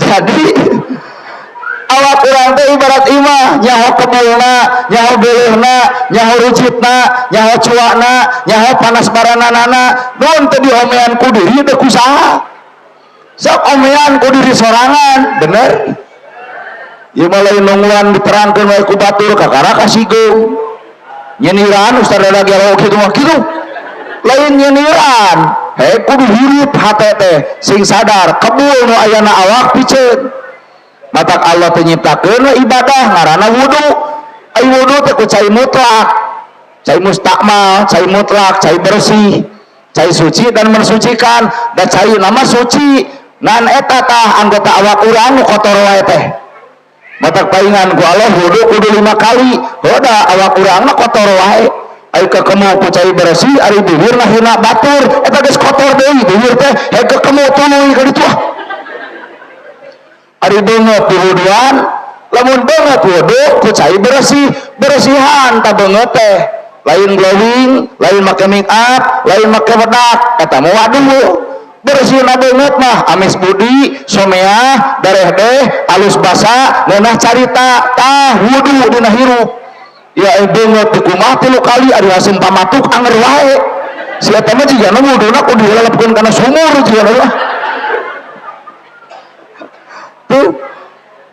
Jadi awak urang teh ibarat imah nyaho kebulna, nyaho beuleuhna, nyaho rucitna, nyaho cuana, nyaho panas baranana, nuhun teh diomean ku diri teh kusaha. Sok omean ku diri sorangan, bener? Ieu mah lain nungguan diterangkeun wae ku batur kakara kasigeuh. Nyeniran ustaz lagi alo kitu mah kitu. Lain nyeniran, kudu hirup hate teh sing sadar kebul nu ayana awak piceun. Matak Allah teh nyiptakeun ibadah ngaranna wudu. Ai wudu teh ku cai mutlak, cai mustakmal, cai mutlak, cai bersih, cai suci dan mensucikan, dan cai nama suci. Nan eta tah anggota awak urang nu kotor wae teh. Matak paingan ku Allah wudu kudu 5 kali. Hoda awak urangna kotor wae. Ai kekemu ku cai bersih ari bibirna hina batur, eta geus kotor deui bibir teh kekemu tuluy ka ditu. Ari beungeut wuduan, lamun beungeut wudu ku cai bersih, bersihan ta beungeut teh. Lain glowing, lain make make up, lain make bedak, eta mah waduh. Bersihna beungeut mah amis budi, someah, dareh deh, alus basa, ngeunah carita, tah wudu dina hirup. Ya beungeut teh kumaha 3 kali ari asem pamatuk anger wae. Si eta mah jigana wuduna kudu dilelepkeun kana sumur jigana mah. Tuh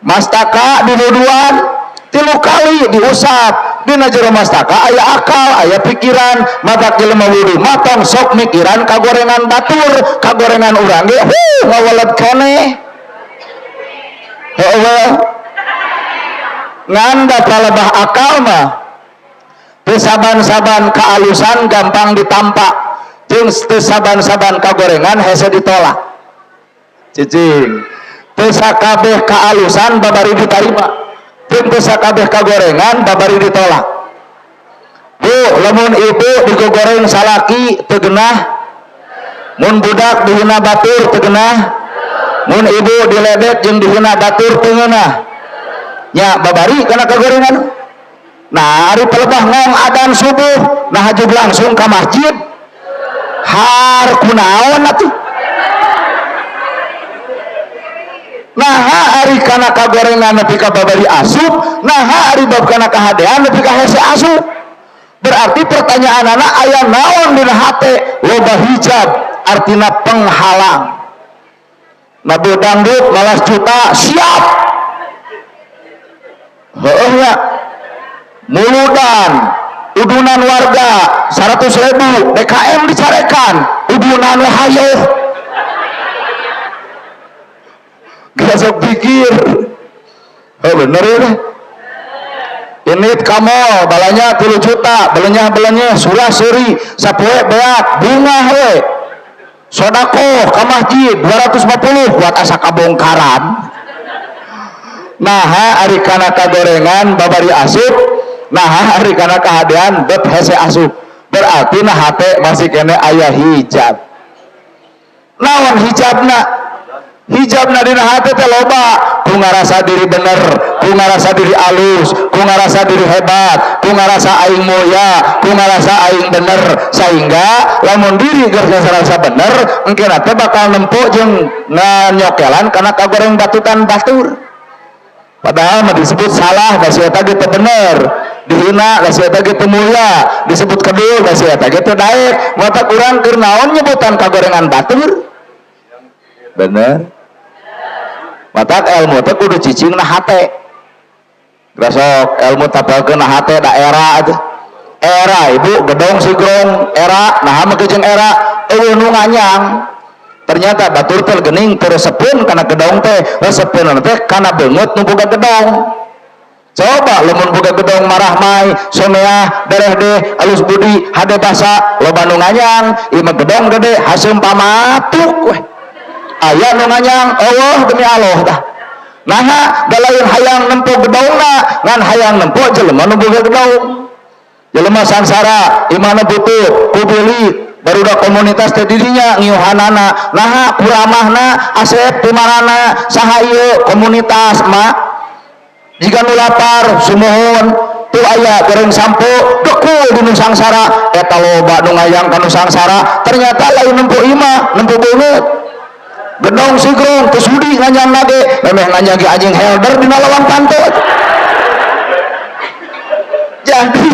mastaka di wuduan 3 kali diusap. Dina jero mastaka aya akal, aya pikiran, mata jelema wudu matong sok mikiran kagorengan batur, kagorengan urang ge ngawaled keneh. Heueuh. Nganda palebah akal mah teu saban-saban kaalusan gampang ditampak, jeung teu saban-saban kagorengan hese ditolak. Cicing. Teu sakabeh kaalusan babari ditarima, jeung teu sakabeh kagorengan babari ditolak. Bu, lamun ibu digogoreng salaki teu geunah, mun budak dihina batur teu geunah, mun ibu diledek jeung dihina batur teu geunah. Nya babari kana kagorengan. Nah ari pelebah ngong adzan subuh nah hajug langsung ka masjid har kunaon atuh. Nah ari kana kagorengan nepi ka babari asup, nah ari bab kana kahadean nepi ka hese asup. Berarti pertanyaanana aya naon dina hate? Loba hijab, artina penghalang. Nabi dangdut 12 juta siap. Heueuh nya. Muludan udunan warga 100.000 DKM dicarekan udunan hayeuh gasok pikir bener ya ini kamol balanya 3 juta belenya surah seri sapoe beak bunga we sodako ka masjid 250 buat asa kabongkaran. Nah ari kana kagorengan babari asup, nah hari kana keadaan bet hese asup, berarti nah hate masih kene aya hijab. Naon hijabna? Hijabna dina hate teh loba, ku ngarasa diri bener, ku ngarasa diri alus, ku ngarasa diri hebat, ku ngarasa aing mulia, ku ngarasa aing bener, sehingga lamun diri geus ngarasa bener, engke teh bakal nempo jeung nganyokelan kana kagoreng batutan batur. Padahal mah disebut salah da sia eta ge teu bener, dihina da sia eta ge teu mulia, disebut kedul da sia eta ge teu daek. Mata urang keur naon nyebutan kagorengan batur? Bener. Mata ilmu teh kudu cicing na hate. Grasok ilmu tapalkeun na hate daerah aja. Era ibu gedong sigrong era, nah mah jeung era eueuh nu nganyang. Ternyata batur teh geuning teu resepeun kana gedong teh, resepeun teh kana beungeut nu boga gedong. Coba lamun boga gedong marah mai, someah, dareh deh, alus budi, hade basa, loba nu nganyang, ieu mah gedong gede haseum pamatuk we. Aya nu nganyang, Allah demi Allah tah. Naha da lain hayang nempo gedongna, ngan hayang nempo jelema nu boga gedong. Jelema sangsara imana butuh kubilit barudak komunitas teh dirinya ngiuhanana naha kuramahna asep timarana saha ieu komunitas mah jika nu lapar sumuhun tu aya goreng sampo dekul di nu sangsara eta loba nu ngayang ka nu sangsara ternyata lain nempo imah nempo beungeut gedong sigrong tesudi nganyang nage memeh nganyang ge anjing helder di lawang pantai. Jadi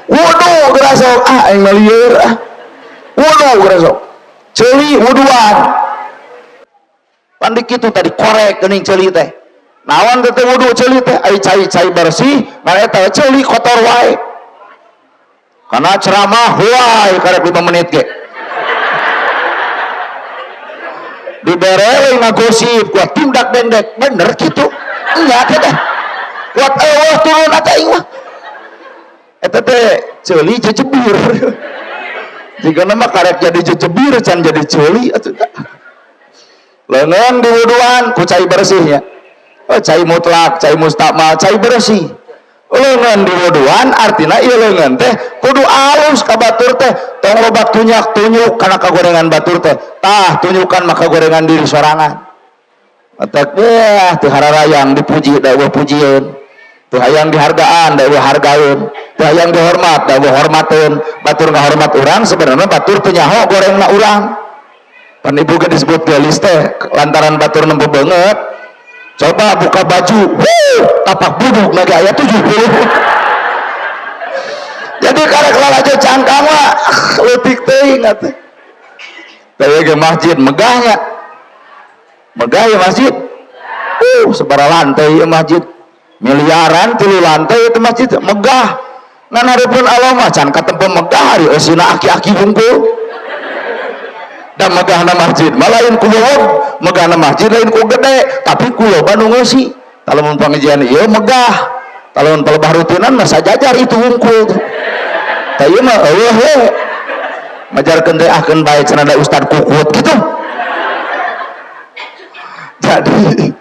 wudu gerasok aing malieur wudu gerasok ceuli wuduan pandik itu tadi korek geuning ceuli teh naon teh wudu ceuli teh ai cai bersih ngan eta ceuli kotor wae karena ceramah wae karek 5 menit ge dibere ngagosip kuat tindak dendek bener gitu iya teh kuat eueuh turun atuh aing mah eta teh ceuli jejebir jika nama karek jadi jejebir can jadi ceuli atuh leungeun di wuduan ku cai bersihnya cai mutlak cai mustakmal cai bersih leungeun di wuduan artina ieu leungeun teh kudu alus ka batur teh tong loba tunyak tunyuk kana kagorengan batur teh tah tunyukan maka gorengan diri sorangan atak teu hararayang dipuji da eueuh pujieun teu hayang dihargaan da eueuh hargaeun teu hayang dihormat da eueuh hormateun batur ngahormat urang sebenarnya batur teu nyaho gorengna urang pan ibu ge disebut gelis teh lantaran batur nembe beungeut coba buka baju tapak buduk lagi aya 70 jadi karek lalajo cangkang mah leutik teuing atuh teh ge masjid megahnya megah ya masjid sebara lantai ya masjid miliaran 3 lantai itu masjid megah ngan hareupeun Allah mah can katempo megah ari eusina aki-aki hungkul da megahna masjid malain ku leuweung megahna masjid lain ku gede tapi ku loba nu ngeusi talamun pangajian ieu megah talamun palebah rutinan mah sajajar itu hungkul tah ieu mah eueuh we majarkeun teh ahkeun bae cenah da ustad kukut gitu jadi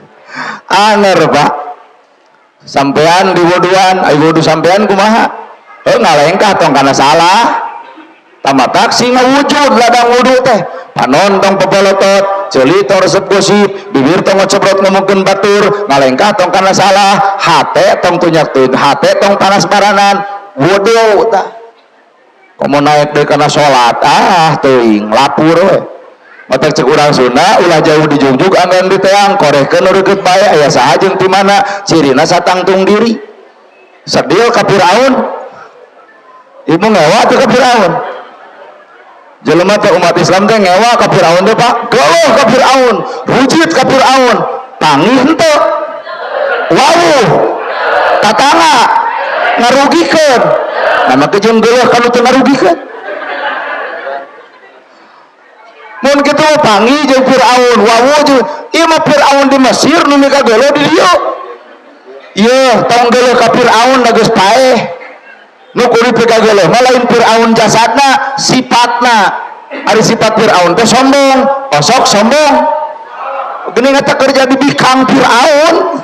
anger Pak sampean di wuduan ai wudu sampean kumaha ngalengkah tong kana salah tamatak sing ngawujud ladang wudu teh panon tong pebolotot ceuli tong resep gosip bibir tong ngocobrot ngomongkeun batur ngalengkah tong kana salah hate tong tunyak teuing hate tong panas baranan wudu tah komo naik deui kana salat teuing lapur we matak cek urang Sunda ulah jauh dijunjuk anggan diteang korehkeun nu deukeut bae aya saha jeung ti mana cirina satangtung diri sedil ka Firaun ibu ngewa teh ka Firaun jelema teh umat Islam teh ngewa ka Firaun teh Pak geuleuh ka Firaun rujit ka Firaun pangih henteu wawuh tatangga ngarugikeun nama kejeun geuleuh kanu teu ngarugikeun mun kitu panggih jeung Firaun wawu jeung ieu mah Firaun di Mesir nu mika geuleuh di dieu ieu tong geuleuh ka Firaun da geus paeh nu kudu pika geuleuh mah lain Firaun jasadna sifatna ari sifat Firaun teh sombong osok sombong geuning eta keur jadi bikang Firaun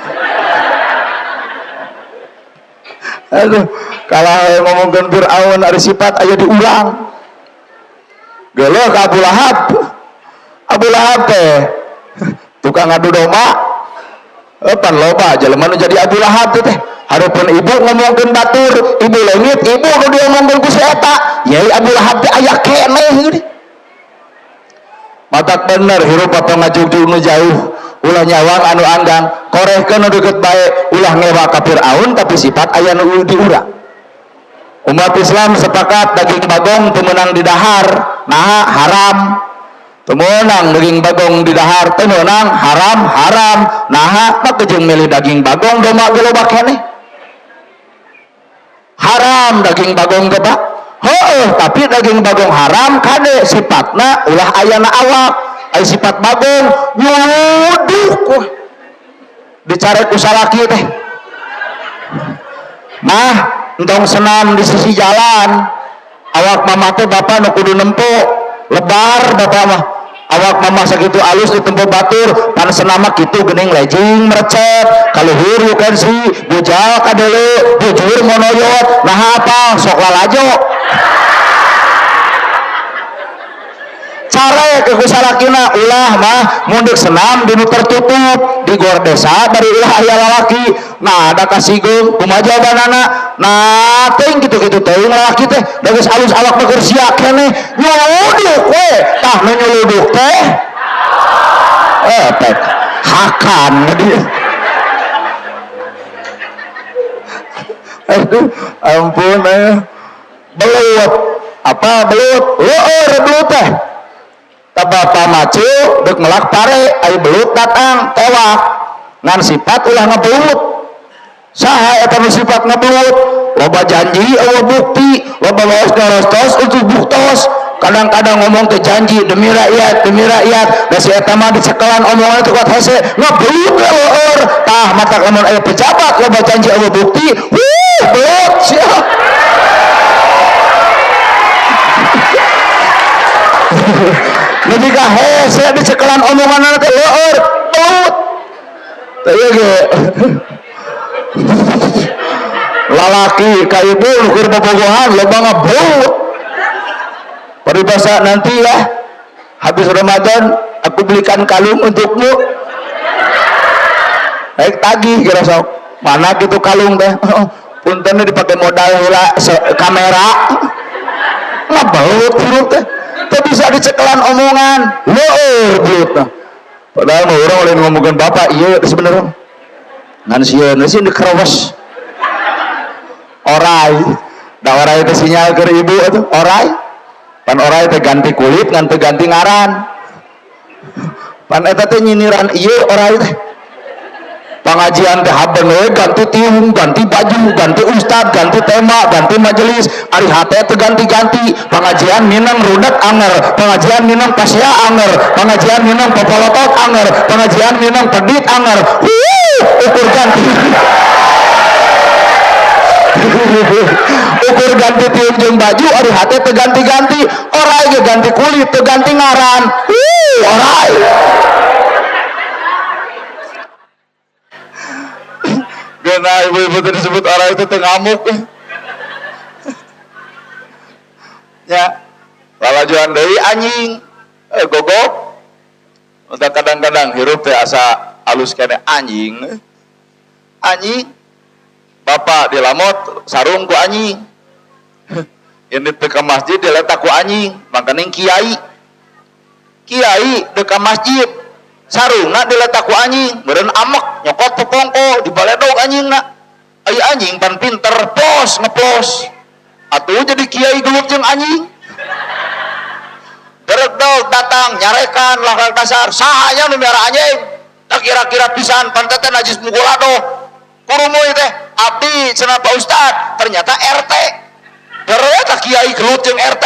aduh kalah ngomongkeun Firaun ari sifat aya diulang geuleuh ka Abu Lahab teh tukang adu domba pan loba jelema nu jadi Abu Lahab teh hareupeun ibu ngomongkeun batur ibu leungit ibu nu diomongkeun ku si eta yai Abu Lahab teh aya keneh geuning matak bener hirup apa ngajugjug nu jauh ulah nyawang anu anggang korehkeun nu deukeut bae ulah ngewa ka Firaun tapi sifat aya nu di urang umat Islam sepakat daging bagong teu meunang di dahar nah haram teu meunang daging bagong di dahar teu meunang haram nah maka jeung milih daging bagong domba ge loba keneh haram daging bagong teh Pak heueuh tapi daging bagong haram kade sifatna ulah ayana awak aya sifat bagong nyuduk dicare ku salaki teh nah entong senam di sisi jalan awak mama teh bapak nu kudu nempo lebar bapak mah awak mama sakitu alus di tempo batur pan senam mah kitu geuning lejing merecet kaluhur yukan si bujal kadeuleu bujur monoyot nah apa sok lalajo care ke kusalakina ulah mah mundur senam dinu tertutup di gor desa bari ulah aya lalaki nah ada kasigeung kumaha jawabanana nah teuing kitu-kitu teuing lalaki teh da geus alus awak keur sia keneh nyoloduk we tah nu nyoloduk teh tek hakan dia. Aduh, ampun belut apa belut belut teh tabapa macu dek melak pare ayo belut datang tewak ngan sifat ulah ngebelut saha eta nu sifat ngebelut loba janji eueuh bukti loba waos garostos untuk buktos kadang-kadang ngomong teh janji demi rakyat da si eta mah dicekelan omongan teh kuat hese ngebelut eueuh tah matak lamun aya pejabat loba janji eueuh bukti belut sia lebih hese dicekelan omongan teh eueuh belut teh ge lalaki ka ibu keur bobogohan loba ngabelut peribahasa nanti ya habis Ramadan aku belikan kalung untukmu naik tagih kira sok mana gitu kalung teh punten dipakai modal heula kamera ngabelut belut teh teh bisa dicekelan omongan belut nah padahal mah urang lain ngomongkeun bapak ieu sebenarnya ngan sieun sih dikerewes orai da orai teh sinyal keur ibu atuh orai pan orai teh ganti kulit ngan teu ganti ngaran pan eta teh nyiniran ieu orai teh pengajian teh haben we ganti tiung ganti baju ganti ustad ganti tema ganti majelis ari hate teh ganti-ganti pengajian minang rudak anger pengajian minang pasya anger pengajian minang popolotot anger pengajian minang pedit anger ukur ganti ukur ganti tiung jeung baju ari hate teh ganti-ganti orai ge ganti kulit teh ganti ngaran orai gana ibu-ibu teh disebut orai itu teh ngamuk ya lalajuan deui anjing gogok untuk kadang-kadang hirup teh asa alus kene anjing bapak dilamot sarung ku anjing ini teh ke masjid diletak ku anjing makanya kiai dekat masjid sarungna diletak ku anjing meureun amek nyokot pepongko dibaledog anjingna aya anjing pan pinter ngeplos atuh jadi kiai gelut jeung anjing beredog datang nyarekan lahar dasar sahanya nu miara anjing tak kira-kira pisan pan teh najis mugolado kurumuy teh abdi cenah Pak Ustad ternyata RT ternyata kiai gelut jeung RT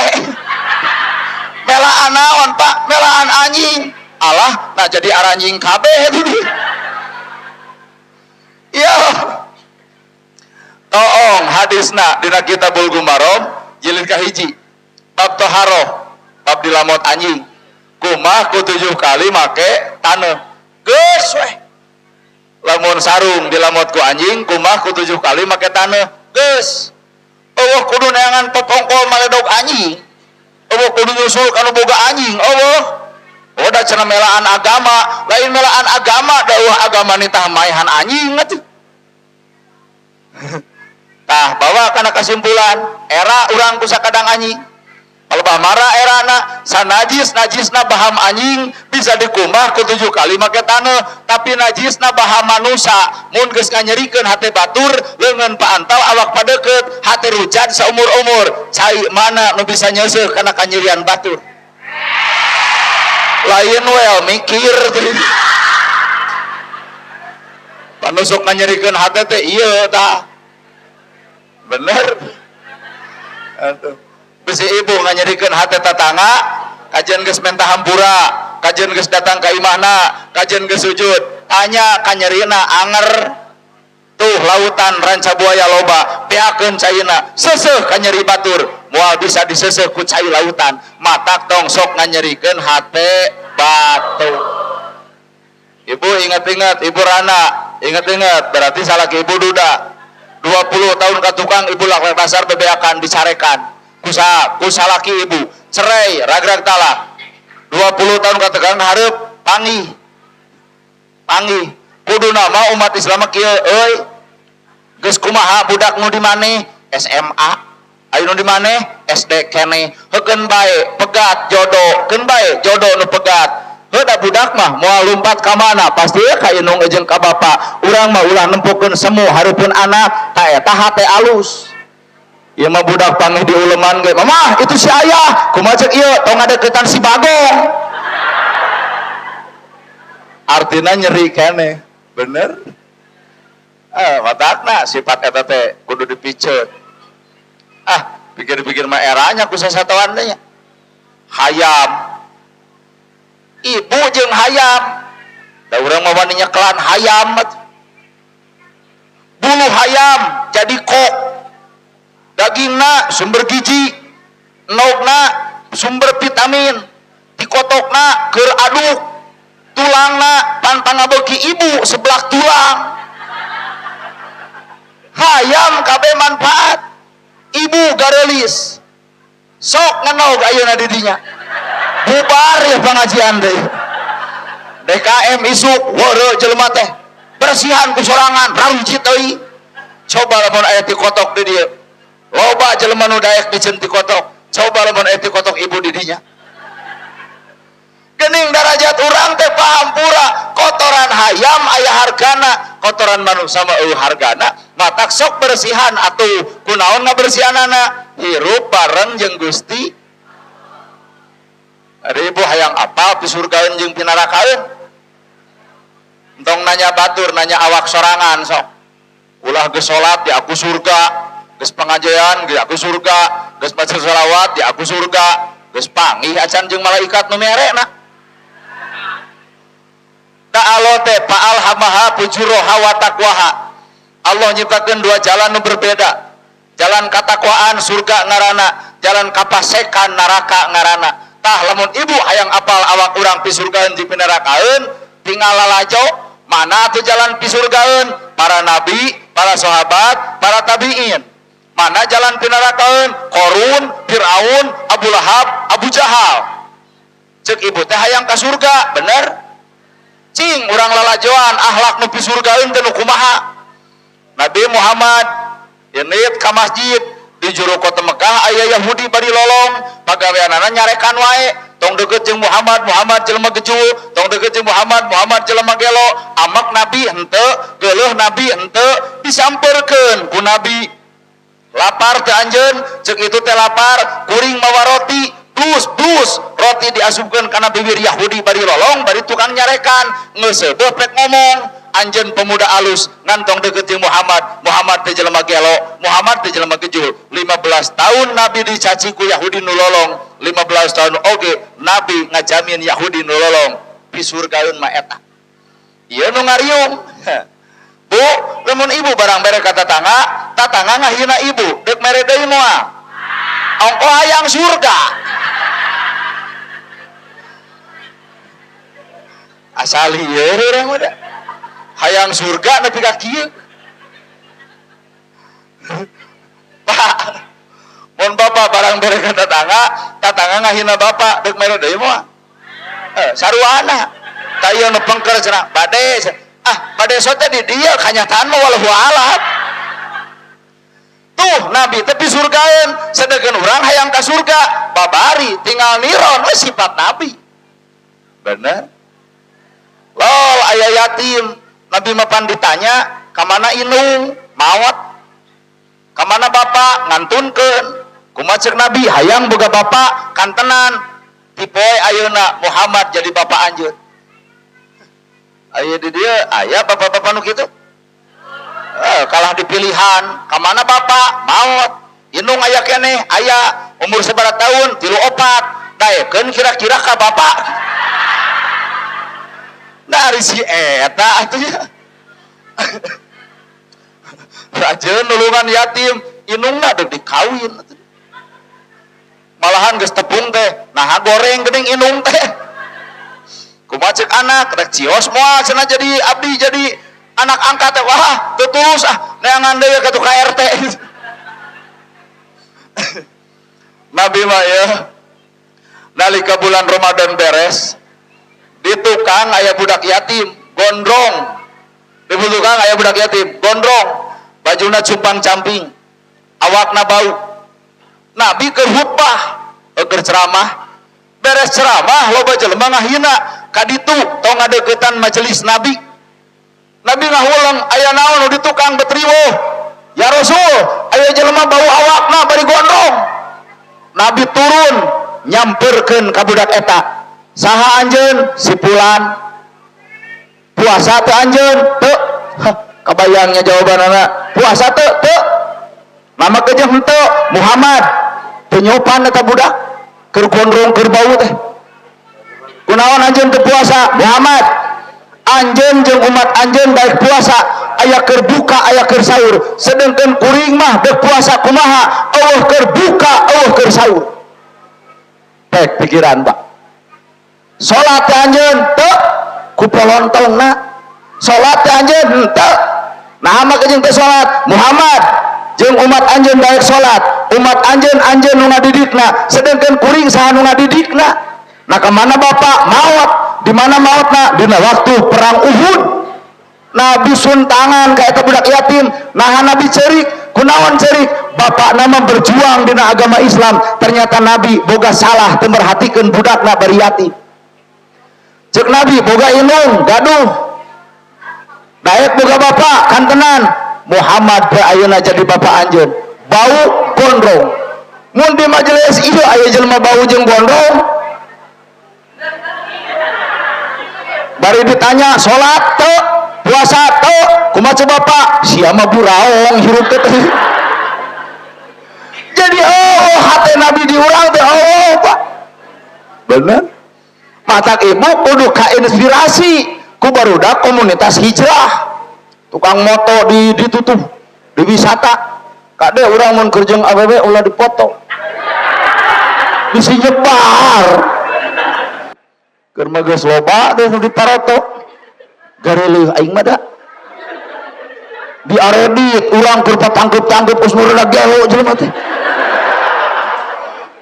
melaan naon Pak melaan anjing alah nah jadi aranjing kabeh iya toong hadisna dina kitabul gumarom jilid kahiji bab toharoh bab dilamot anjing kumah ku 7 kali make taneuh geus weh lamun sarung dilamot ku anjing kumah ku 7 kali make taneuh geus eueuh kudu neangan popongkol maledog anjing eueuh kudu nyusul kana boga anjing eueuh udah cenah melaan agama lain melaan agama dauh agama nitah maehan anjing atuh tah bawa kana kesimpulan era urang ku sakadang anjing kalebah marah erana sanajisna baham anjing bisa dikumah ku 7 kali make taneuh tapi najisna baham manusia mun geus nganyerikeun hate batur leungeun paantal awak padeukeut hate rujan saumur-umur cai mana nu bisa nyeuseuh kana kanyerian batur lain well mikir panusuk nganyerikeun hate teh ieu tah bener atuh bisi ibu nganyerikeun hate tatangga kajian geus menta hampura kajian geus datang ka imahna kajian geus sujud tanya kanyerina anger tuh lautan ranca buaya loba peakeun caina seuseuh kanyeri batur moal bisa diseuseuh ku cai lautan matak tong sok nganyerikeun hate batu ibu ingat-ingat ibu Rana ingat-ingat berarti salaki ibu duda 20 tahun ka tukang ibu laklak dasar bebeakan dicarekan ku salaki ibu cerai ragrag talak 20 tahun ka tukang hareup panggih kudu nama umat Islam kieu euy geus kumaha budak nu di maneh SMA ayo nu di maneh SD keneh heukeun bae pegat jodoh keun bae jodoh nu pegat heuda budak mah moal lumpat ka mana pasti ka inung jeung ka bapa urang mah ulah nempukeun semu hareupeun anak ta eta hate alus. Ieu mah budak panggih diuleman ge mama itu si ayah kumaha ceuk ieu tong ngadeukeutan si bagong artina nyeri keneh bener matakna sifat eta teh kudu dipiceut pikir-pikir mah eranya ku sasatoan teh nya hayam ibu jeung hayam da urang mah wani nyekelan hayam bulu hayam jadi kok dagingna sumber gizi nogna sumber vitamin tikotokna keur aduk tulangna pantang beuki ibu sebelah tulang hayam kabeh manfaat ibu garelis sok ngenog ayeuna di dinya bubar ya pengajian deh DKM isuk weureu jelema teh bersihan ku sorangan ramcit euy coba lamun aya ti kotok di dieu loba jelema nu daek diceun ti kotok coba lamun aya ti kotok ibu di dinya geuning darajat urang teh paham pura kotoran hayam aya hargana kotoran manusia mah eueuh hargana matak sok bersihan atuh kunaon ngabersihanana hirup bareng jeung Gusti ari ibu hayang apal pisurgaeun jeung pinarakaeun entong nanya batur nanya awak sorangan sok ulah geus salat di aku surga geus pengajian di aku surga geus maca shalawat di aku surga geus panggih acan jeung malaikat nu merena ta'ala teh fa'al hamaha fujuraha wa taqwaha Allah nyiptakeun dua jalan nu berbeda jalan katakwaan surga ngaranna jalan kapasekan neraka ngaranna tah lamun ibu hayang apal awak urang pisurgaeun jeung pinarakaeun tinggal lalajo mana tuh jalan pisurgaeun para nabi para sahabat para tabiin mana jalan pinarakaeun Qarun Firaun Abu Lahab Abu Jahal ceuk ibu teh hayang ka surga bener cing urang lalajoan akhlak nu pisurgaeun teh nu kumaha Nabi Muhammad yenit ka masjid di juru kota Mekah aya Yahudi bari lolong pagaweanana nyarekan wae tong deukeut jeung Muhammad Muhammad jelema gejul tong deukeut jeung Muhammad Muhammad jelema gelo amak Nabi henteu geuleuh Nabi henteu disampeurkeun ku Nabi lapar teh anjeun ceuk itu teh lapar kuring mawa roti dus roti diasupkeun kana bibir Yahudi bari lolong bari tukang nyarekan geus seubeuh pek ngomong anjeun pemuda alus ngantong deukeut jeung Muhammad Muhammad teh jelema gelo Muhammad teh jelema gejul 15 tahun Nabi dicaci ku Yahudi nu lolong 15 tahun oge Nabi ngajamin Yahudi nu lolong pisurgaeun mah eta ieu nu ngariung Bu lamun ibu barang bere ka tatangga ngahina ibu deuk mere deui moal ongko hayang surga asal ieu urang mah hayang surga nepi ka kieu Pak mun bapak barang bere ka tatangga ngahina bapak deuk mere deui moal saruana ta ieu nu pengker cenah bade sote di dieu kanyataan mah walau alam tuh Nabi tapi surgaeun sedeukeun urang hayang ka surga babari tinggal niron we sifat Nabi bener lol aya yatim Nabi mah pan ditanya ka mana inung maot ka mana bapak ngantunkeun kumaha ceuk Nabi hayang boga bapak kantenan tipoe ayeuna Muhammad jadi bapak anjeun aya di dieu aya bapak-bapak nu kitu kalah dipilihan ka mana bapak maot inung aya keneh aya umur sabaraha tahun 34 daekeun kira-kira ka bapak dari si eta atuh nya rajeun nulungan yatim inungna deuk dikawin malahan geus tepung teh nah goreng geuning inung teh kumaha ceuk anak rek cios moal cenah jadi abdi jadi anak angkat teh wah teu tulus neangan deui ka tukang RT Nabi mah ya nalika bulan Ramadan beres di tukang aya budak yatim gondrong di tukang aya budak yatim gondrong bajuna cumpang camping awakna bau Nabi keur khutbah keur ceramah beres ceramah loba jelema ngahina kaditu tong ngadeukeutan majelis Nabi. Nabi ngahulang aya naon di tukang betriwo. Ya Rasul, aya jelema bau awakna bari gondrong. Nabi turun nyamperkeun ka budak eta. Saha anjeun? Si Fulan. Puasa teu anjeun? Teu. Kabayangnya jawabanana. Puasa teu? Teu. Mama kejeng henteu. Muhammad. Teu nyopan eta budak. Keur gondrong keur bau teh. Kunaon anjeun teu puasa? Muhammad. Anjeun jeung umat anjeun baik puasa aya keur buka aya keur sahur, sedengkeun kuring mah deuk puasa kumaha? Allah keur buka Allah keur sahur. Tek pikiran Pak. Salat teh anjeun teu ku polontongna. Salat teh anjeun teu. Nah mah jeung teh salat. Muhammad jeung umat anjeun baik salat, umat anjeun nu ngadidikna, sedengkeun kuring saha nu ngadidikna. Nah kemana Bapak? Maut. Di mana mautna? Dina waktu perang Uhud. Nabi suntangan ka eta budak yatim. Nah Nabi cerik, kunaon cerik? Bapak nama berjuang dina agama Islam. Ternyata Nabi boga salah teu merhatikeun budakna bari yatim. Cek Nabi boga inung gaduh. Daek boga bapak kantenan. Muhammad teh ayeuna jadi bapak anjeun. Bau gondrong. Mun di majelis ieu aya jelema bau jeung gondrong. Bari ditanya salat teu, puasa teu, kumaha coba Pak? Sia mah buraong hirup teh. Jadi hate Nabi diurang teh Pak. Bener? Matak ibu kudu kainspirasi ku barudak komunitas hijrah. Tukang moto ditutup di wisata. Kade urang mun keur jeung awewe ulah dipoto. Bisi nyebar. Keur mah geus loba teh nu diparoto. Gareleuh aing mah da. Di aredit urang keur patangkep-tangkep us muruna gelo jelema teh.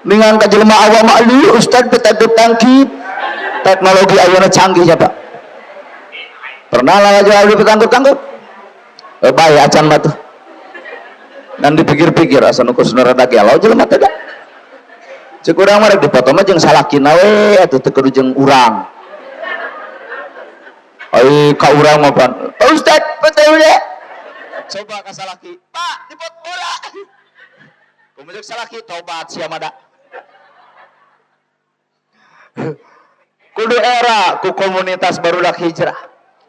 Ningan ka jelema awam mah lieu ustad petangkep-tangkep. Teknologi ayeuna canggih ya Pak. Pernah lah aja petangkep-tangkep. Bae acan mah tuh. Dan dipikir-pikir asa nu kusna rada gelo jelema teh da. Cek urang mah rek dipoto mah jeung salakina we atuh teu kudu jeung urang. Ai ka urang mah pan. Ustaz, betul we. Coba ka salaki. Pak, dipot ura. Kumaha jeung salaki tobat sia mah da. Kudu era ku komunitas barudak hijrah.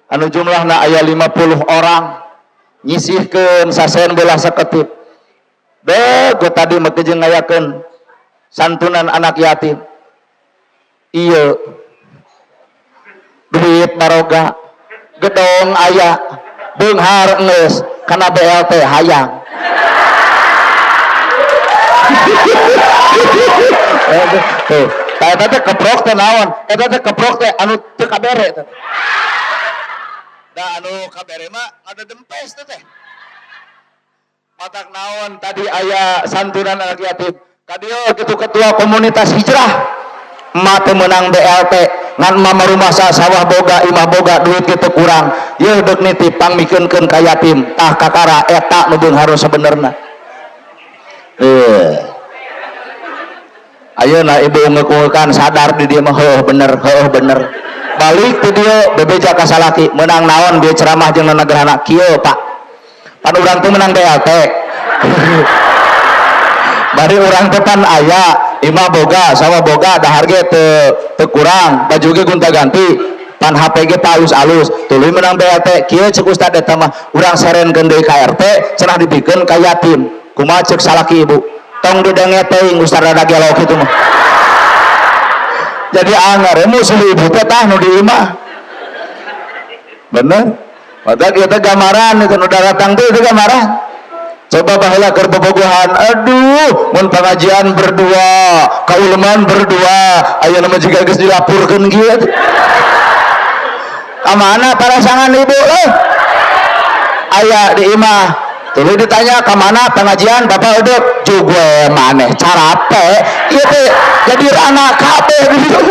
Anu jumlahna aya 50 orang. Nyisihkeun sasen belah saketip. Gue tadi mah jeung ngayakeun santunan anak yatim. Iya duit baroga gedong aya beunghar geus kana BLT hayang. Tuh eta teh keprok teh naon? Eta teh keprok teh anu teu kabere teh. Da anu kabere mah ada dempes teh. Matak naon tadi aya santunan anak yatim. Kadio gitu ketua komunitas hijrah emak teu meunang BLT ngan mama rumah sawah boga imah boga duit kitu kurang yeuh deuk nitip pangmikeunkeun ka yatim tah kakara eta nu beunghar sabenerna. Ayeuna ibu ngeukuhkan sadar di dieu mah heuh bener balik ti dieu bebeja ka salaki meunang naon bieu ceramah jeung nanagarana kieu Pak pan urang teu meunang BLT. Bari urang depan aya imah boga sawah boga dahar ge teu kurang baju ge gonta-ganti pan HP ge paus alus tuluy meunang BLT kieu ceuk ustad eta mah urang sarenkeun deui ka RT cenah dipikeun ka yatim kumaha ceuk salaki ibu tong didenget teuing ustad rada gelo kitu mah jadi anggar musuh ibu teh tah nu di imah bener padahal ieu teh gamaran itu nu datang teh itu gamaran. Coba baheula keur bobogohan, aduh mun pengajian berdua, kauleman berdua, ayeuna mah jiga geus dilapurkeun kieu. Ka mana parasangan ibu aya di imah. Tuluy ditanya ka mana pengajian Bapak eudeup, jug we maneh carape. Ieu teh jadi anak kabeh di situ.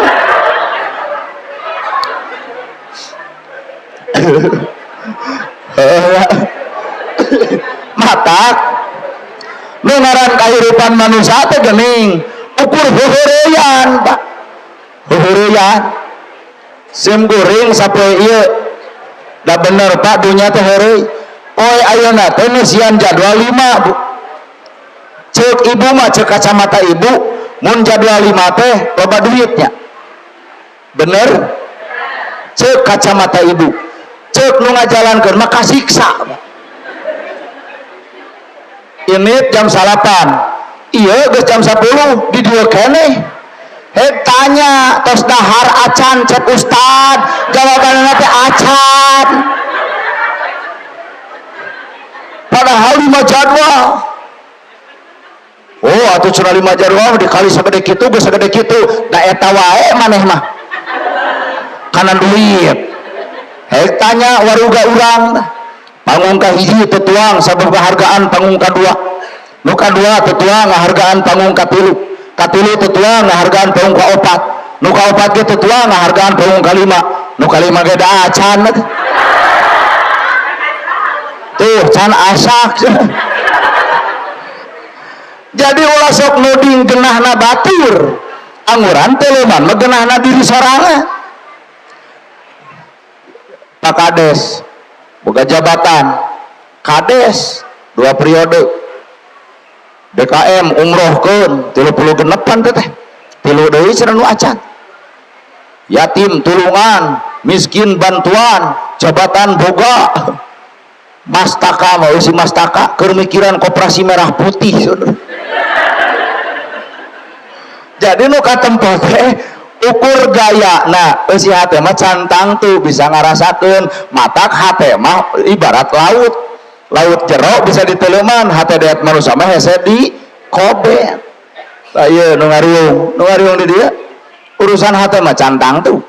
Matak nu ngaran kahirupan manusia teh geuning ukur heuheureyan Pak heuheureyan sim kuring sapoe ieu da bener Pak dunya teh heureuy poe ayeuna teh sian jadwal 5 Bu ceuk ibu mah ceuk kacamata ibu mun jadwal 5 teh loba duitnya bener ceuk kacamata ibu ceuk nu ngajalankeun mah kasiksa ini jam 8 iya geus jam 10 di dieu keneh hek tanya tos dahar acan cek ustad jawabanna teh acan padahal 5 jadwal oh atuh cenah 5 jadwal dikali sagede kitu geus sagede kitu da eta wae maneh mah kana duit hek tanya waruga urang panggung ka hiji tetuang sabab kehargaan panggung kadua nu kadua tetuang ngahargaan panggung katilu katilu tetuang ngahargaan panggung kaopat nu kaopat ge tetuang ngahargaan panggung kalima nu kalima ge da acan tuh can asak jadi ulah sok nuding genahna batur anguran teh leuman mah genahna diri sorangan Pak Kades boga jabatan Kades 2 periode DKM umrohkeun 36an teh 3 deui cenah nu acan yatim tulungan miskin bantuan jabatan boga mastaka mah si mastaka keur mikiran koperasi merah putih jadi nu katempo teh ukur gaya nah si hate mah cantang tuh bisa ngarasakeun matak hate mah ibarat laut jero bisa diteleuman hate deat manusia mah hese di kobe ieu nu ngariung di dieu urusan hate mah cantang tuh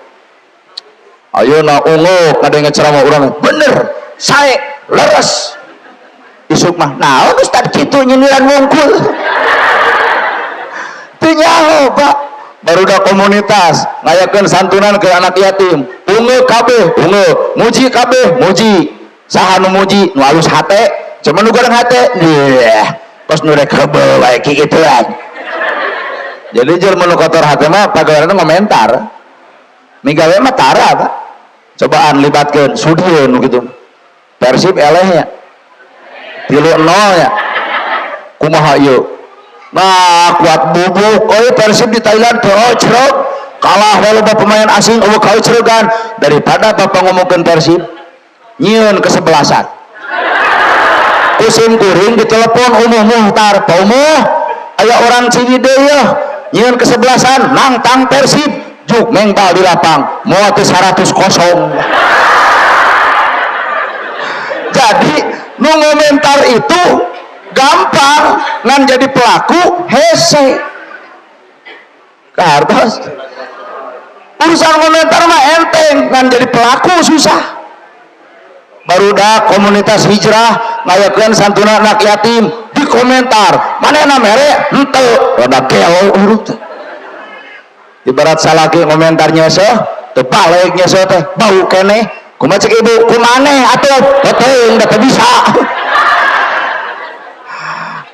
ayeuna unguk ngadengeut ceramah urang bener sae leres isuk mah naon ustad kitu nyindiran wungkul teu nyaho Pak barudak komunitas ngayakeun santunan ke anak yatim ungeuk kabeh ungeuk muji kabeh muji saha nu muji nu alus hate cuman nu goreng hate tos nu rek heubeul wae kikituan jadi jelema nu kotor hate mah pagaweana ngomentar migawe mah tara Pak cobaan libatkeun studio nu kitu Persib elehnya 3-0 ya kumaha ieu nah kuat bubuk Persib di Thailand cerok kalah walaupun pemain asing kawecregan daripada Bapak ngomongkeun Persib nyieun kesebelasan kusim kuring ditelepon umuh muhtar paumuh aya orang Ciwidey ya nyieun kesebelasan nangtang Persib juk mengbal di lapang moal teh 100-0 jadi nu ngomentar itu gampang ngan jadi pelaku hese kartos urusan komentar mah enteng ngan jadi pelaku susah barudak komunitas hijrah ngayakeun santunan anak yatim di komentar manehna mere henteu rada gelo urut ibarat salaki komentarnya seuh teu balik nya seuh teh bau keneh kumaha cek ibu kumaneh atuh teuing da teu bisa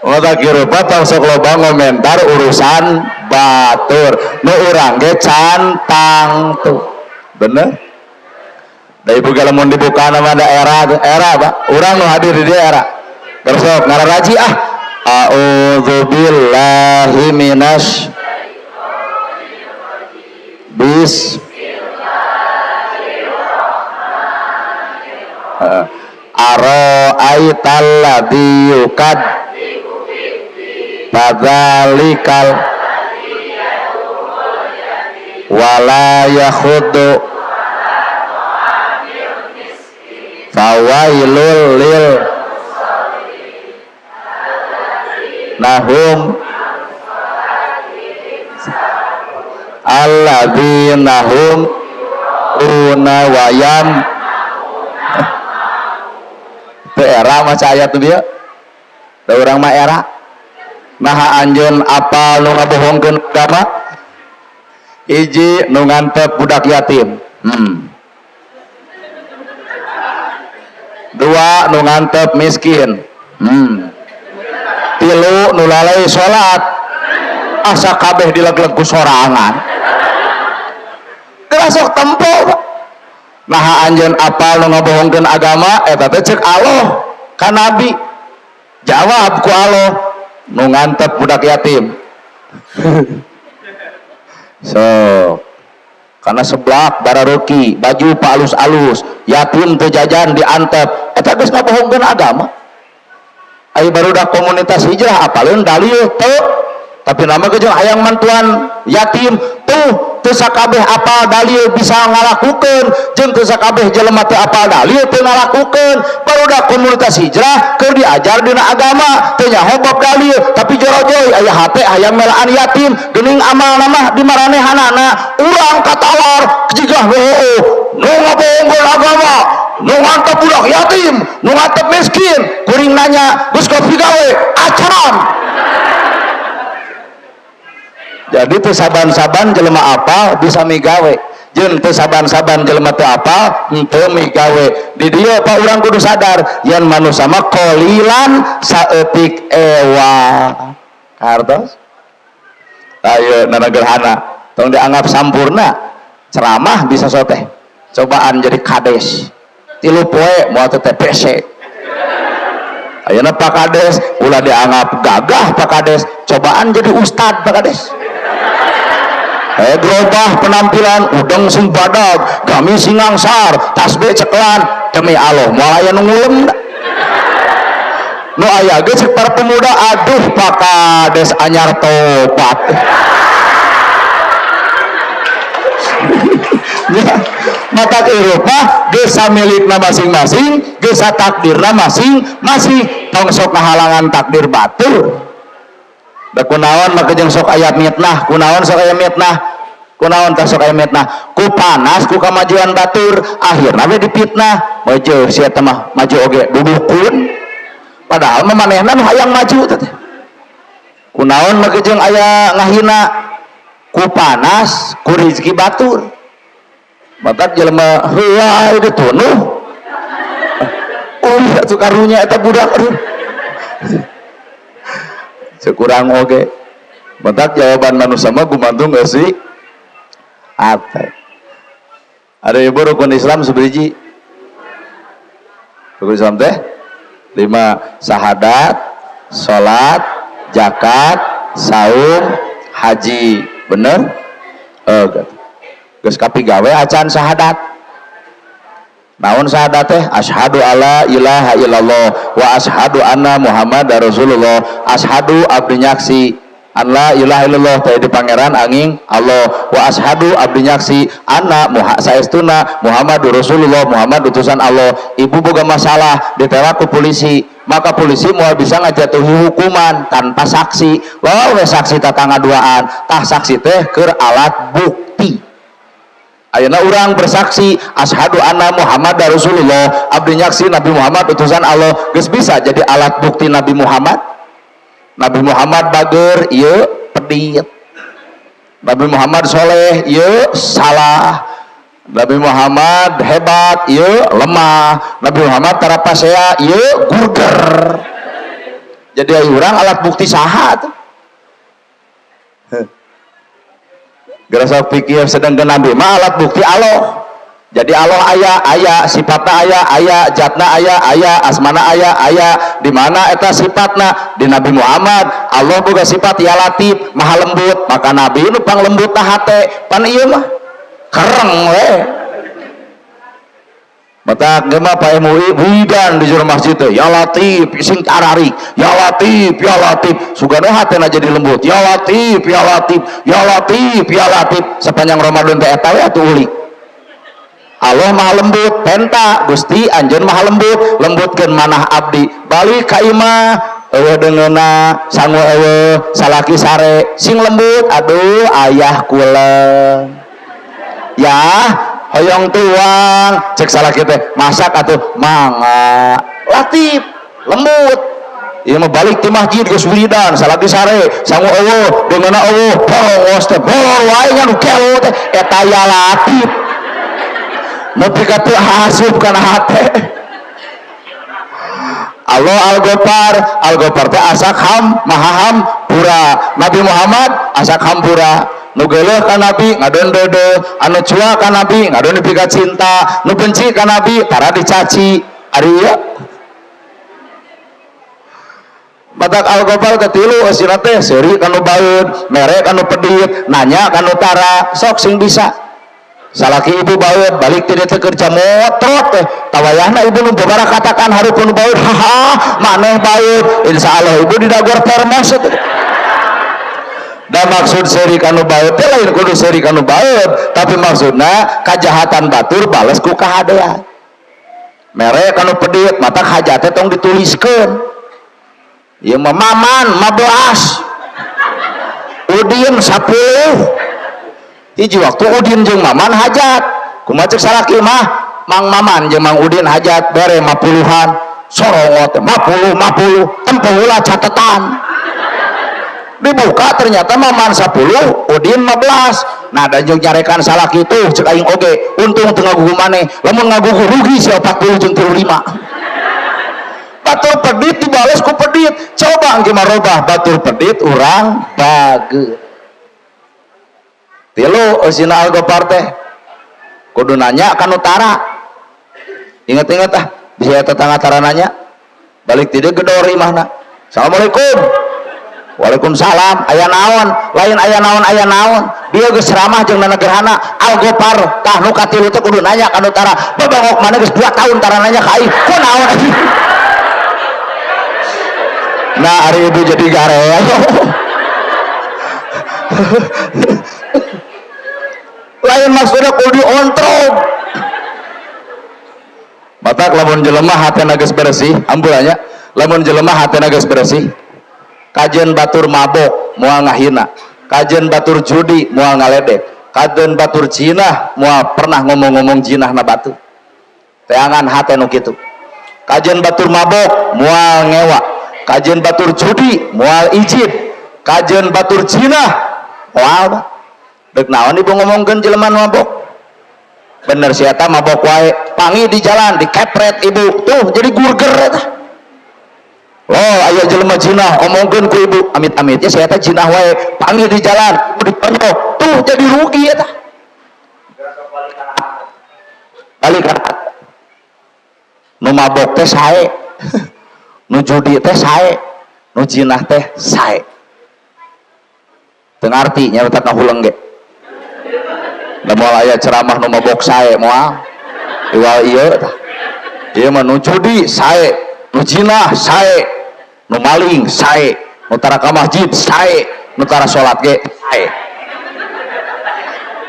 mata kirupa tong sok loba ngomentar urusan batur nu urang ge cantang tuh bener da ibu galamun dibuka nama daerah Pak urang nu hadir di daerah terus sok ngararaji a'udzubillahi minas ara'aital ladzi yukad padzalikal wala yakhuddu fawailul lil nahum alladzina hum una wayam teu era maca ayat tu dia da urang mah era nah anjeun apal nu ngabohongkeun agama hiji nu ngantep budak yatim dua nu ngantep miskin tilu nu lalai salat asa kabeh dilegleg ku sorangan geura sok tempo nah anjeun apal nu ngabohongkeun agama eta teh ceuk Allah ka nabi jawab ku Allah nu ngantep budak yatim so karena seblak bararoki baju pa alus-alus yatim teu jajan diantep eta geus ngabohongkeun agama aya barudak komunitas hijrah apaleun dalil teu tapi nama jeung hayang mantuan yatim tuh teu sakabeh apal dalil bisa ngalakukeun jeung teu sakabeh jelema teu apal dalil teu ngalakukeun barudak komunitas hijrah keur diajar dina agama teu nyaho bab dalil tapi jorojoy aya hate hayang melaan yatim geuning amal nama di maranehanana urang katawar jigah WHO nu ngabohongkeun agama nu ngantep budak yatim nu ngantep miskin kuring nanya geus kopi gawe acan jadi teu saban-saban jelema apal bisa migawe jeung teu saban-saban jelema teu apal henteu migawe di dieu Pak urang kudu sadar yen manusia mah qolilan saeutik ewa kartos ayo nana gerhana tong dianggap sampurna ceramah bisa soteh cobaan jadi kades 3 poe moal teh TPC ayeuna Pak Kades ulah dianggap gagah Pak Kades cobaan jadi ustad Pak Kades gerobah penampilan udeng sing badag kami singangsar tasbih ceklan demi Allah moal aya nu ngulem nu aya ge cek para pemuda aduh Pak Kades anyar tobat ya mata Eropa desa milikna masing-masing desa takdirna masing-masing tong sok ngahalangan takdir batur da kunaon maka jeung sok aya mitnah kunaon sok aya mitnah kunaon tah sok aya mitnah ku panas ku kamajuan batur akhirna we dipitnah meujeul sia teh mah maju oge dudukun padahal mah manehna nu hayang maju teh kunaon maka jeung aya ngahina ku panas ku rezeki batur matak jelema heuai ditunuh ya sukarunya eta budak aduh sekurang oge matak jawaban manusia mah gumantung geus si ate ada ibu rukun Islam sabiji rukun Islam teh 5 syahadat salat zakat saum haji bener geus kapigawe acan syahadat naon syahadat teh asyhadu alla ilaha illallah wa asyhadu anna muhammadar rasulullah asyhadu abdi nyaksi an la ilaha illallah teh di pangeran angin Allah wa asyhadu abdi nyaksi anna saestuna muhammadur rasulullah muhammad utusan Allah ibu boga masalah ditewak ku polisi maka polisi moal bisa ngajatuhi hukuman tanpa saksi wae saksi tatangga duaan tah saksi teh keur alat bukti ayeuna urang bersaksi asyhadu anna muhammadar rasulullah abdi nyaksi nabi Muhammad utusan Allah geus bisa jadi alat bukti Nabi Muhammad bager ieu pedit Nabi Muhammad soleh ieu salah Nabi Muhammad hebat ieu lemah Nabi Muhammad tarapasea ieu gurger jadi aya urang alat bukti saha tuh gerasa pikir sedangkan Nabi mah alat bukti Allah jadi Allah aya sifatna aya zatna aya asmana aya di mana eta sifatna di Nabi Muhammad Allah boga sifat ya latif maha lembut maka Nabi nu panglembutna hate pan ieu mah kereng we matak ge mah Pak MUI buidan di jero masjid teh ya latif sing cararik ya latif sugana hatena jadi lembut ya latif sepanjang Ramadan teh eta we atuh uli Allah maha lembut penta Gusti anjeun maha lembutkeun manah abdi balik ka imah eueuh deungeuna sangu eueuh salaki sare sing lembut aduh ayah kula ya hoyong tuang cek salaki teh masak atuh mangga latif lembut ieu mah balik ti masjid geus wiridan salaki sare sangu eueuh deungeuna eueuh pos teh bor wae nya nu kelo teh eta ya latif nepi ka teu hasub kana hate Allah Al-Ghaffar teh asak ham maha ham pura Nabi Muhammad asak ham pura nu geuleuh ka nabi ngadeun deudeuh, anu cuak ka nabi ngadeun pika cinta, nu benci ka nabi tara dicaci. Ari ieu batak Al-Ghafar katilu asina teh seuri kanu baeud, mere kanu pedit, nanya kanu tara, sok sing bisa. Salaki ibu baeud balik ti dieu teh keur camotrot teh. Tawayahna ibu nu babara katakan hareupeun baeud, haha maneh baeud, insyaallah ibu didagor termos. Da maksud seuri kanu baeud teh lain kudu seuri kanu baeud, tapi maksudna kajahatan batur bales ku kahadean. Mere kanu pedit mata hajat teh tong dituliskeun. Ieu mah maman 15 udin 10 hiji waktu udin jeung maman hajat kumaha ceuk salaki mah mang maman jeung mang udin hajat bere 50-an sorongot 50 tempo heula catetan dibuka ternyata maman 10 udin 15. Nah da jeung nyarekan salaki tuh ceuk aing oge untung teu ngagugu maneh lamun ngagugu rugi sia 40 jeung 35. Batur pedit dibales ku pedit, coba engke marobah batur pedit urang bageut. Tilu eusina Al-Ghafar teh kudu nanya kanu tara. Ingat-ingat bisa tetangga tara nanya balik ti dieu gedor imahna. Assalamualaikum. Waalaikumsalam. Aya naon? Lain aya naon. Dia geus ramah jeung nanagerhana Al-Ghafar tah nu katilu teh kudu nanya kanu tara. Babangok mana geus 2 tahun tara nanya ka aing. Kunaon anjing? Nah hari ibu jadi garean lain maksudnya kudu ontrog batak lamun jelema hatena geus bersih ambulannya lamun jelema hatena geus bersih kajen batur mabok moal ngahina kajen batur judi moal ngaledek kajen batur jinah moal pernah ngomong-ngomong jinah na batu teangan hate nu kitu kajen batur mabok moal ngewa kajian batur judi moal ijib kajian batur jinah moal dek naon ibu ngomongkeun jelema mabok bener si eta mabok wae pangi di jalan dikepret ibu tuh jadi gurger eta oh aya jelema jinah ngomongkeun ku ibu amit-amit ya si eta jinah wae pangi di jalan ditonjok tuh jadi rugi eta balik nu mabok teh sae nu judi teh sae nu jinah teh sae teu ngarti nya eta kahuleng ge da moal aya ceramah nu mabok sae moal iwal ieu tah ieu mah nu judi sae nu jinah sae nu maling sae nu tara ka masjid sae nu tara salat ge sae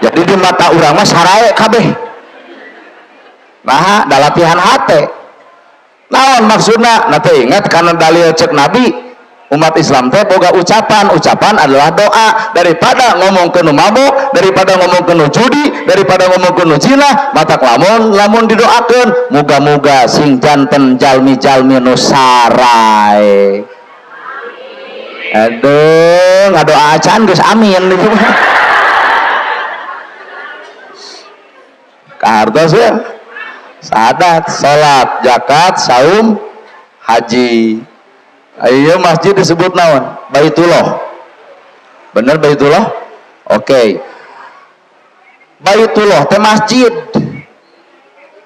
jadi di mata urang mah sarae kabeh nah da latihan hate naon maksudna nanti ingat karena dalil cek nabi umat Islam teh boga ucapan adalah doa daripada ngomong ke nu mabok daripada ngomong ke nu judi daripada ngomong ke nu zina matak lamun didoakeun muga-muga sing janten jalmi-jalmi nu sarai aduh ngadoa acan geus amin gitu kahartos ya sadat, salat, zakat, saum, haji. Ayo masjid disebut naon? Baitullah. Bener Baitullah? Oke. Baitullah teh masjid.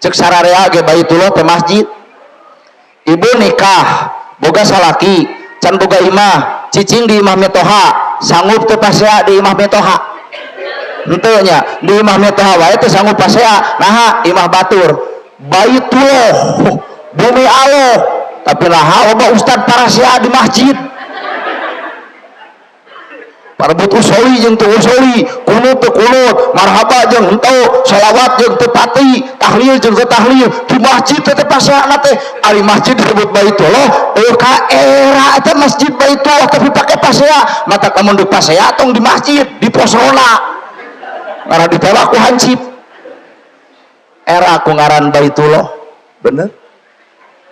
Cek sararea ge Baitullah teh masjid. Ibu nikah, boga salaki, can boga imah, cicing di imah metoha, sanggup teu pasea di imah metoha. Henteu nya, di imah metoha wae teu sanggup pasea. Naha imah batur. Baitullah bumi Allah tapi naha oba ustad parasia di masjid parbut usoli jeung teu usoli kunut teu kunut marhaba jeung henteu shalawat jeung teu pati tahlil jeung teu tahlil di masjid teh paseana teh ari masjid disebut Baitullah ka era eta masjid Baitullah tapi pake pasea mata kamu di pasea tong di masjid di posrona ngara ditewak ku hansip era aku ngaran Baitullah bener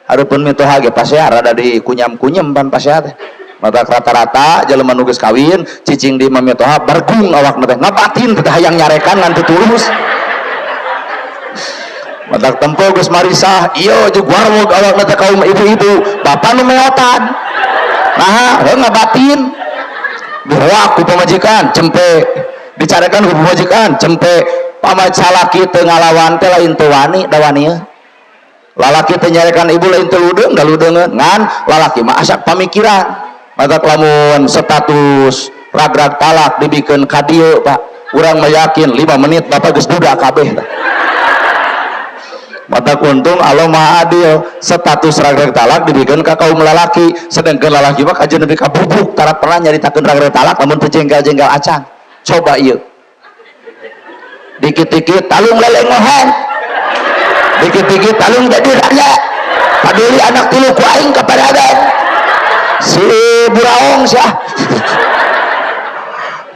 hareupeun mitoha ge pasea rada di kunyam-kunyam pan pasea teh mata rata-rata jelema nu geus kawin cicing di imah mitoha bargung awakna teh ngabatin teh hayang nyarekan ngan teu tulus mata tempo geus marisah ieu jeung warwog awakna teh kaum ibu-ibu bapa nu meotan nah heuh ngabatin dihoak ku pamajikan cempe dicarekan ku majikan cempe pamaj salaki teu ngalawan teh lain teu wani da wani lalaki teh nyarekan ibu lain teu ludeung da ludeungeun ngan lalaki mah asak pamikiran matak lamun status ragrag talak dibikeun ka dieu Pak urang mah yakin 5 menit bapak geus duda kabeh mata untung Allah maha adil status ragrag talak dibikeun ka kaum lalaki sedangkan lalaki mah kajeun nepi ka bubuk tarat pernah nyaritakeun ragrag talak lamun teu jenggal-jenggal acan coba ieu dikit-dikit talung lelengohan dikit-dikit talung jadi raja paduli anak tilu ku aing kapadagan si buraong sia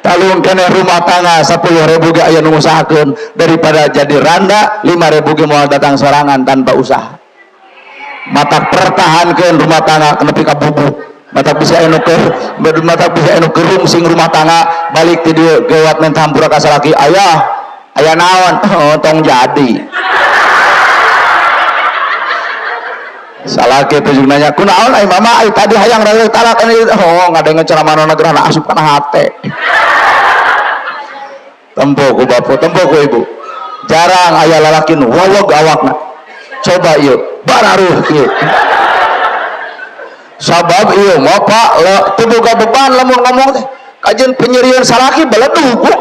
talung kene rumah tangga 10.000 ge aya nu ngusahakeun daripada jadi randa 5.000 ge moal datang sorangan tanpa usaha matak pertahankeun rumah tangga nepi ka bubuk matak bisa anu kerung sing rumah tangga balik ti dieu geuat men hampura ka salaki aya naon oh, tong jadi salaki teh nanya kunaon ai mama ai tadi hayang raya talak oh ngadengeun ceramahna gerana asup kana hate tempo ku bapak tempo ku ibu jarang aya lalaki nu wawog awakna coba ieu bararuh ieu sabab ieu mah Pak teu boga beban lamun ngomong teh kajeun penyerian salaki beleduh ku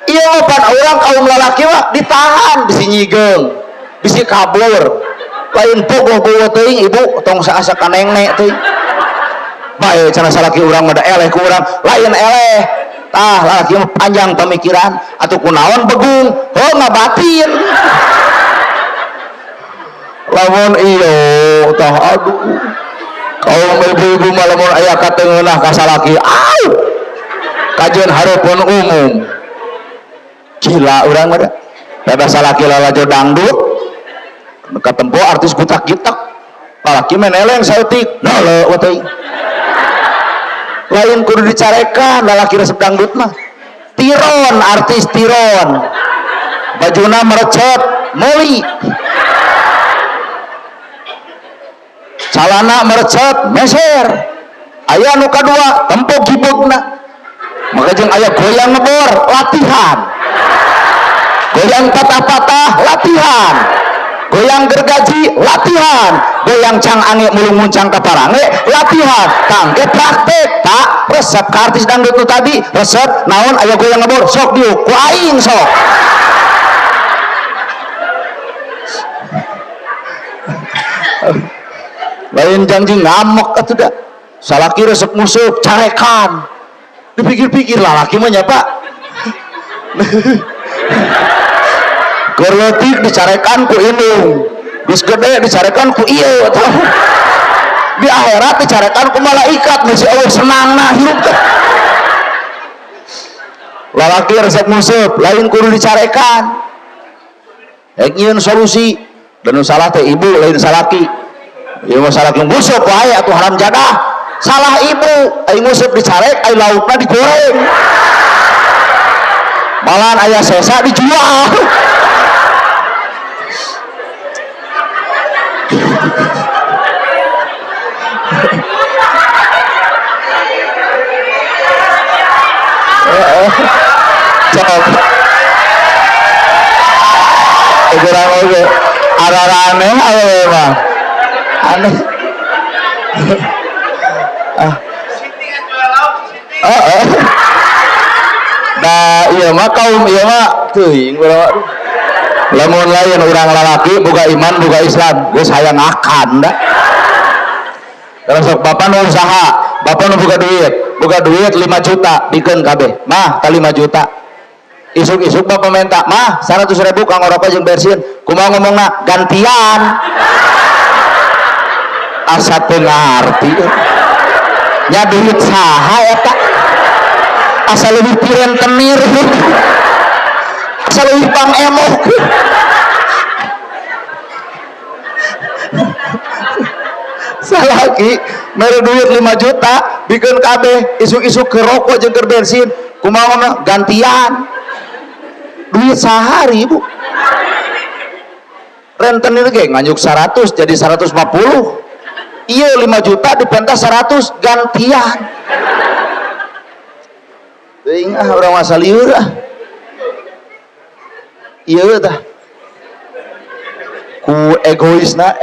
ieu mah pan urang kaum lalaki mah ditahan bisi nyigeung bisi kabur lain bogoh-bogoh teuing ibu tong saasa kanengnek teuing bae cenah salaki urang mah da eleh ku urang lain eleh tah lalaki mah panjang pemikiran atuh kunaon begung oh ngabatin lamun iyo tah aduh kaum ibu-ibu mah lamun aya kateungeunah ka salaki au kajeun hareupeun umum gila urang mah da salaki lalajo dangdut katempo artis gutak-gitak lalaki mah neleng saeutik nole teuing lain kudu dicarekan lalaki resep dangdut mah tiron artis tiron bajuna merecet moli calana merecet meser aya nu kadua tempo gibegna maka jeung aya goyang ngebor latihan goyang patah-patah latihan goyang gergaji latihan goyang cang ange mulung muncang kaparange latihan tangke praktek tak resep ka artis dangdut nu tadi resep naon aya goyang ngebor sok diuk ku aing sok lain janji ngamuk atuh da salaki resep musuk carekan dipikir-pikir lalaki mah nya Pak gerletik dicarekan ku indung geus gede dicarekan ku ieu di akhirat dicarekan ku malaikat masih Allah senangna hirup teh lalaki resep musuk lain kudu dicarekan nyieun solusi dan salah teh ibu lain salaki ieu mah salaki musuk wae atuh haram jadah salah ibu ai musuk dicarek ai laukna digoreng malahan aya sesa dijual kurang oke ararane ayo mah aneh dah iya mah kaum iya mah teuing lamun lain urang lalaki boga iman boga Islam geus hayang akan da terus bapak nu usaha bapak nu boga duit 5 juta dikeun kabeh mah ka 5 juta isuk-isuk bapak minta mah 100.000 kanggo rokok jeung bensin kumaha ngomongna gantian asa teu ngarti nya duit saha eta asa leuwih piren tenir asa leuwih pang emok salaki mere duit 5 juta bikeun kabeh isuk-isuk ke rokok jeung ke bensin kumaha gantian duit sehari Bu rentenir ge nganyuk 100 jadi 150 iya 5 juta dipentas 100 gantian teuing urang masa lieur ieu tah ku egoisna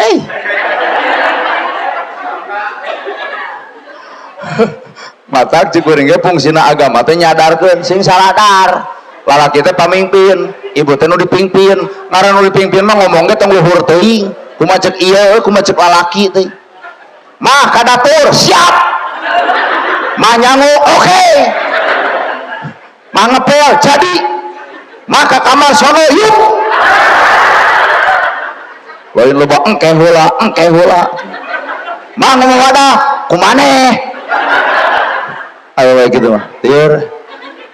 matak cik kuring ge fungsina agama teh nyadarkeun sing saladar lalaki teh pamimpin ibu teh nu dipingpin ngaran nu dipingpin mah ngomong ge tong luhur teuing kumaha cek ieu kumaha cek lalaki teh mah ka dapur siap mah nyangu oke mah ngepel jadi mah ka kamar sono yuk lain loba engke heula mah ngomong wadah kumaneh awewe gitu mah tieur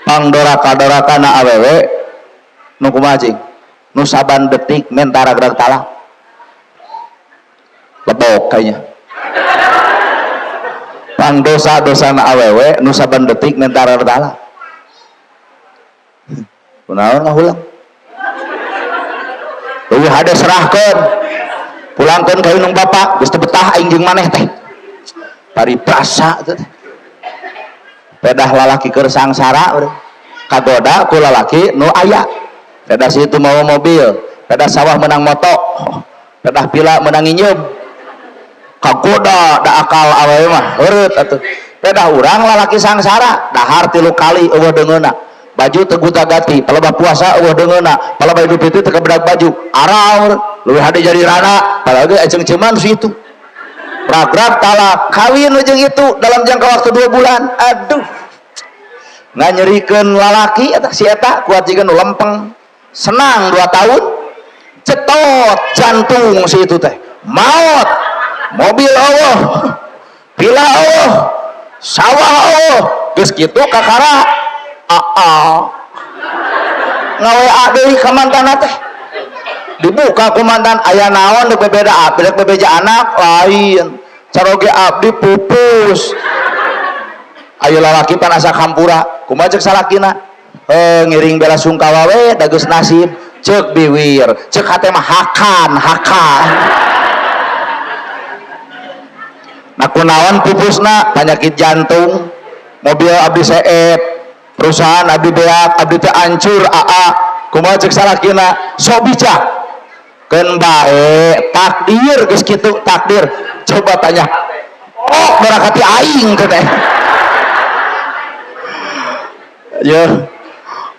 pangdoraka-dorakana awewe nu kumaha cing nu saban detik mentara gerak talak lebok kayaknya pangdosa-dosana awewe nu saban detik mentara gerak talak kunaon ngahulang leuwih hade serahkeun pulangkeun ka indung bapak geus teu betah aing jeung maneh teh paribasa teh pedah lalaki keur sangsara kagoda ku lalaki nu aya pedah situ mawa mobil pedah sawah menang moto pedah pila menang inyeum kagoda da akal awewe mah heureut atuh pedah urang lalaki sangsara dahar 3 kali eueuh deungeunna baju teu guta-gati palebat puasa eueuh deungeunna palebat Idul Fitri teu kebedak baju araur leuwih hade jadi rana padahal ge eceung-ceuman situ ragrag talak kawin jeung itu dalam jangka waktu 2 bulan aduh nganyerikeun lalaki eta si eta kuat jiga nu lempeng senang 2 tahun cetot jantung si itu teh maut mobil Allah pila Allah sawah Allah geus kitu kakara ngawe deui ka mantana teh dibuka ku mantan aya naon dek bebeda abdi dek bebeja anak lain caroge abdi pupus ayo lalaki panasa kampura kumaha cek salakina ngiring bela sungkawa we da geus nasib cek biwir cek hate mah hakan nah kunaon pupusna penyakit jantung mobil abdi seet perusahaan abdi beak abdi teh hancur kumaha cek salakina sok bijak keun bae takdir geus kitu takdir coba tanya berakati aing teh ya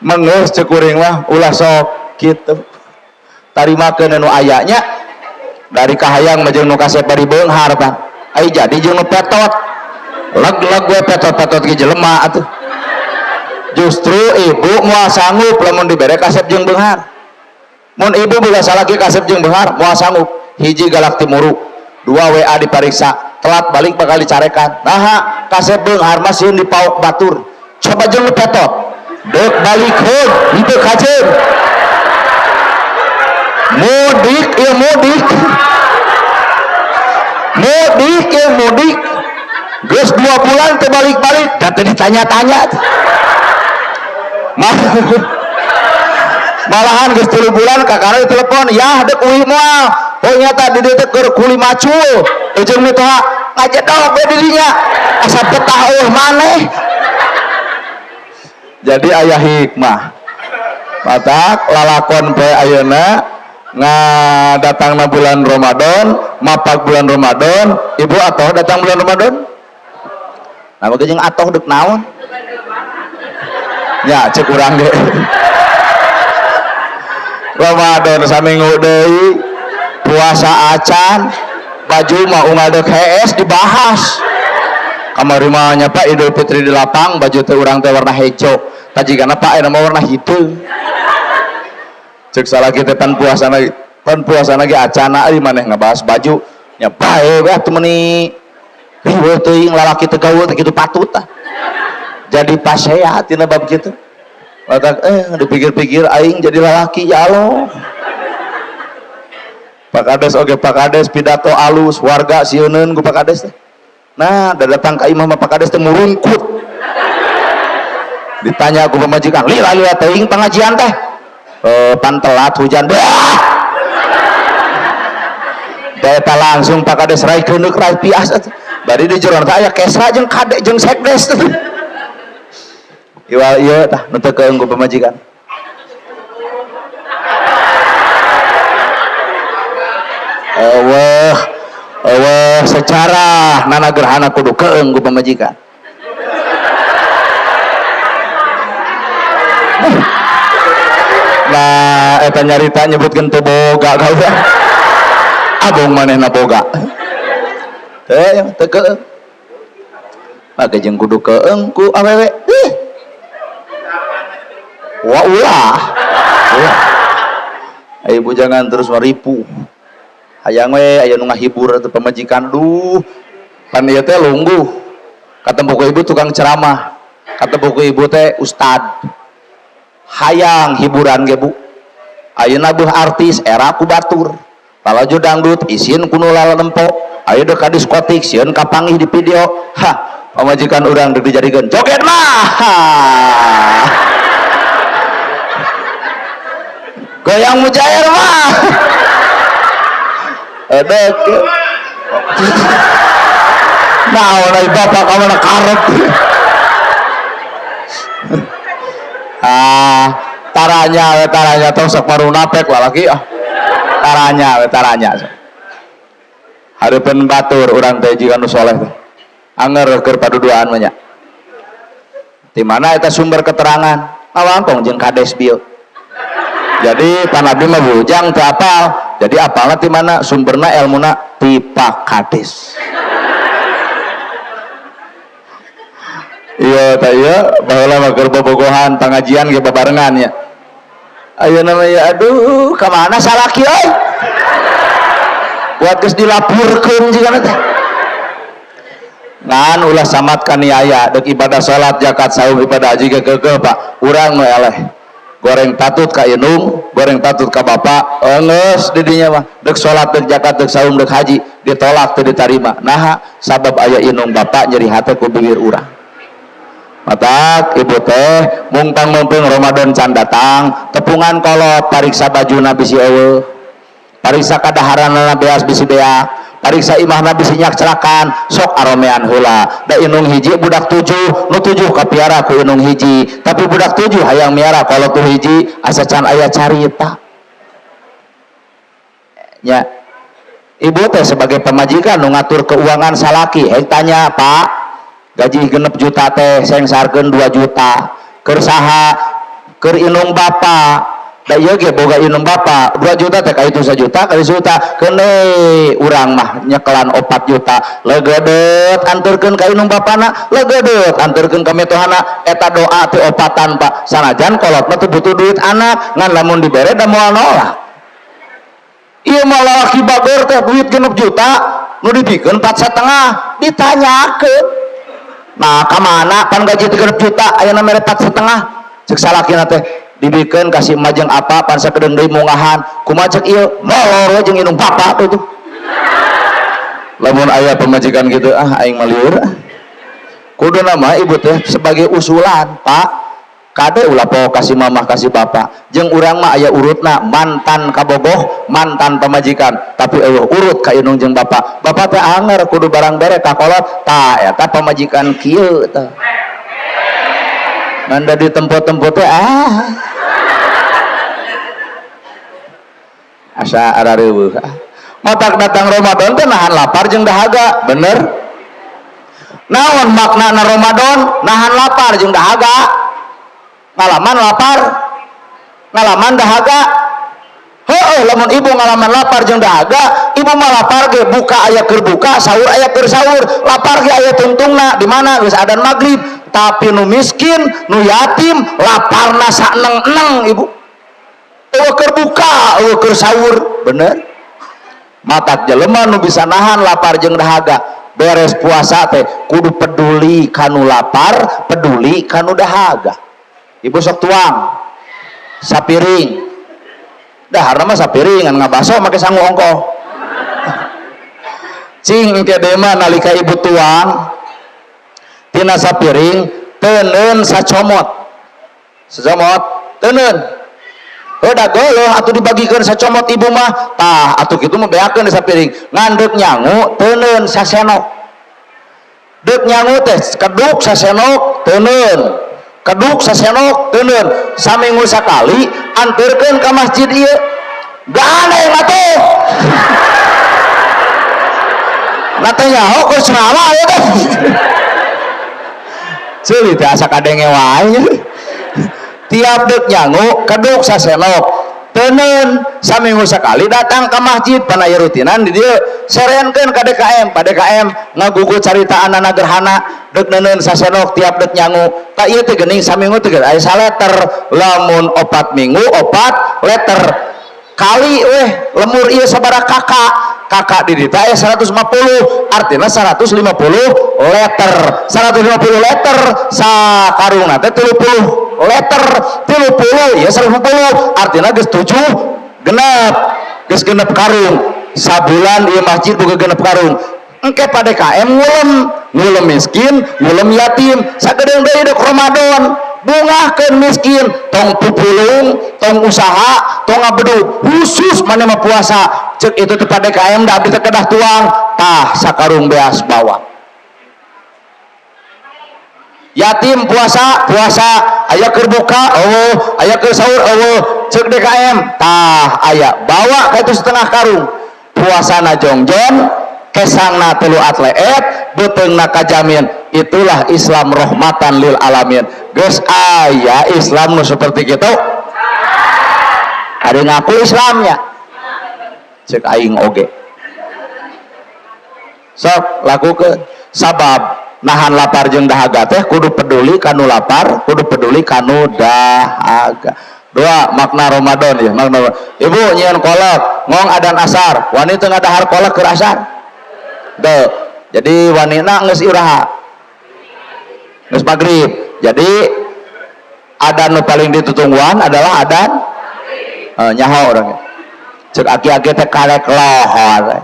mengeus cek kuring mah ulah sok kitu tarimakeun anu aya nya dari kahayang mah jeung nu kasep bari beunghar tah ai jadi jeung nu petot leg-leg we petot-petot ge jelema atuh justru ibu moal sanggup lamun dibere kasep jeung beunghar mun ibu boga salaki kasep jeung beunghar moal sanggup hiji galak timuru 2 WA dipariksa telat balik bakal dicarekan naha kasep beunghar mah sieun dipauk batur coba jeung petot deuk balikeun henteu kajeun mudik ieu mudik geus 2 bulan teu balik-balik da teu ditanya-tanya malahan geus 3 bulan kakara ditelepon yah dek uih moal oh nyata di dieu teh keur kuli macul ujung mitoha ngajedog we dirinya asa betah eueuh maneh jadi aya hikmah matak lalakon poe ayeuna ngadatangna bulan Ramadan mapak bulan Ramadan ibu atoh datang bulan Ramadan nah bage jeung atoh deuk naon nya cek urang ge Ramadan saminggu deui puasa acan baju mah unggal deuk hees dibahas kamari mah nya Pak Idul Fitri di lapang baju teh urang teh warna hejo tajigana Pak aya mah warna hideung cek salaki teh pan puasana ge acana ari maneh ngabahas baju nya bae we atuh meuni riweuh teuing lalaki teh gaul teh kitu patut tah jadi pasea tina bab kitu matak dipikir-pikir aing jadi lalaki ya Allah Pak Kades oge Pak Kades pidato alus warga sieuneun ku Pak Kades teh nah da datang ka imah Pak Kades teh murungkut ditanya ku pamajikan lila teuing pengajian teh pan telat hujan eta langsung Pak Kades raikeun deuk rai pias bari di jero teh aya kesra jeung kade jeung sekdes iwal iya tah nu teu keung ku pamajikan. Allah secara nana gerhana kudu keung ku pamajikan. Nah eta nyarita nyebutkeun teu boga ka urang. Abong manehna boga. Teu keung. Maka jeung kudu keung ku awewe. Wa ulah. Ibu jangan terus maripu. Hayang we aya nu ngahibur atuh pamajikan. Duh. Pan ieu teh lungguh. Katempo ku ibu tukang ceramah. Katempo ku ibu teh ustad. Hayang hiburan ge Bu. Ayeuna beuh artis era ku batur. Palaju dangdut isin ku nu lalempo. Ayo dek ka diskotik sieun kapanggih di video. Hah, pamajikan urang deuk dijadikeun joget mah. Goyang mujair mah. Edek. Naon ai bapak ka mana karep. Taranya tong sok marunapek lalaki ah. Taranya. Hareupeun batur urang teh jiga nu soleh teh. Anger keur paduduaan mah nya. Di mana eta sumber keterangan? Nawangkong jeung kades bieu. Jadi panabi mah bujang teu apal. Jadi apalna ti mana sumberna elmuna ti Pak Kades. Iya teh ieu baheula mah keur bobogohan pangajian ge babarengan nya. Ayeuna mah ya aduh ka mana salaki euy? Buat geus dilapurkeun jiga teh. Ngan ulah samat kaniaya deuk ibadah salat zakat saum ibadah haji ge keukeuh Pak. Urang mah eleh. Goreng patut ka inung, goreng patut ka bapak, geus di dinya mah deuk salat deuk zakat deuk saum deuk haji ditolak teu ditarima. Naha sabab aya inung bapak nyeri hate ku bibir urang. Matak ibu teh mungtang mumpung Ramadan can datang tepungan kolot pariksa bajuna bisi eueuh. Pariksa kadaharanna beas bisi beak, pariksa imahna bisi nyak celakan, sok aromean heula. Da inung hiji budak 7, nu 7 kapiara ku inung hiji, tapi budak 7 hayang miara kalau tu hiji asa can aya carita. Nya. Ibu teh sebagai pemajikan nu ngatur keuangan salaki, hek tanya, "Pak, gaji 6 juta teh sengsarkeun 2 juta. Keur saha? Keur inung bapak." Da ieu ge boga inung bapak 2 juta teh ka itu 1 juta kali juta keune urang mah nyekelan 4 juta legedeut anturkeun ka inung bapana legedeut anturkeun ka metohana eta doa teh opatan Pak sanajan kolotna teh butuh duit anak ngan lamun dibere da moal nolak ieu mah lalaki bager teh duit 6 juta nu dipikeun 4,5 ditanyakeun nah ka mana pan gaji 6 juta ayeuna mere 4,5 ceuk salakina teh dibikeun kasih majeng apa pan sakedeung deui mungahan kumaha ceuk ieu molor jeung inung papa tuh lamun aya pemajikan gitu aing mah lieur kuduna mah ibu teh sebagai usulan Pak kade ulah poho kasih mamah kasih bapak jeung urang mah aya urutna mantan kabogoh mantan pemajikan tapi eueuh urut ka inung jeung bapak teh anger kudu barang bere ka kolot tah eta pemajikan kieu teh nanda di tempo-tempo teh asa arareueuh matak datang Ramadan teh nahan lapar jeung dahaga bener naon maknana Ramadan nahan lapar jeung dahaga ngalaman lapar ngalaman dahaga heueuh lamun ibu ngalaman lapar jeung dahaga ibu mah lapar ge buka aya keur buka sahur aya keur sahur lapar ge aya tuntungna di mana geus adzan maghrib tapi nu miskin nu yatim laparna saneng-eneng ibu eueuh keur buka eueuh keur sahur bener matak jelema nu bisa nahan lapar jeung dahaga beres puasa teh kudu peduli kanu lapar peduli kanu dahaga ibu sok tuang sapiring daharna mah sapiring ngan ngabaso make sangu ongkoh cing engke deui mah nalika ibu tuang tina sapiring teuneun sacomot teuneun udah geueuh atuh dibagikeun sacomot ibu mah tah atuh kitu mah beakeun di sapiring ngan deuk nyangu teuneun sasenok deuk nyangu teh keduk sasenok teuneun keduk sasenok teuneun saminggu sakali anturkeun ka masjid ieu gandeng atuh natanya hok ceramah ya teh ceuli teh asa kadenge wae tiap deuk nyangu keduk sasenok teuneun saminggu sakali datang ke masjid panaya rutinan di dieu serenkeun ka DKM pa DKM ngagugu caritaanana gerhana deuk neuneun sasenok tiap deuk nyangu ta ieu teh geuning saminggu teh aya saletter lamun 4 minggu 4 letter kali weh lemur ieu sabaraha kakak di dieu aya 150 artinya 150 letter 150 letter sakarungna teh 30 letter 30 ya 150 artinya geus 7 genep geus genep karung sabulan ieu masjid boga genep karung engke pa DKM ngulem miskin ngulem yatim sagedeung deui dek Ramadan bungahkeun miskin tong pupulung tong usaha tong ngabedug khusus maneh mah puasa ceuk itu teh pa DKM da abdi teh kedah tuang tah sakarung beas bawa yatim puasa aya keur buka aya keur sahur ceuk DKM tah aya bawa ka itu setengah karung puasana jongjon kesangna 3 atleet beteungna kajamin itulah Islam rahmatan lil alamin geus aya Islam nu seperti kitu ada ngaku Islamnya ceuk aing oge sok lakukeun sabab nahan lapar jeung dahaga teh kudu peduli kanu lapar kudu peduli kanu dahaga doa makna Ramadan ya makna ibu nyieun kolak ngong adan asar wani teu ngadahar kolak keur asar teu jadi wanina geus iraha geus magrib jadi adan nu paling ditutungguan adalah adan nyaho urang ceuk aki-aki teh karek lohor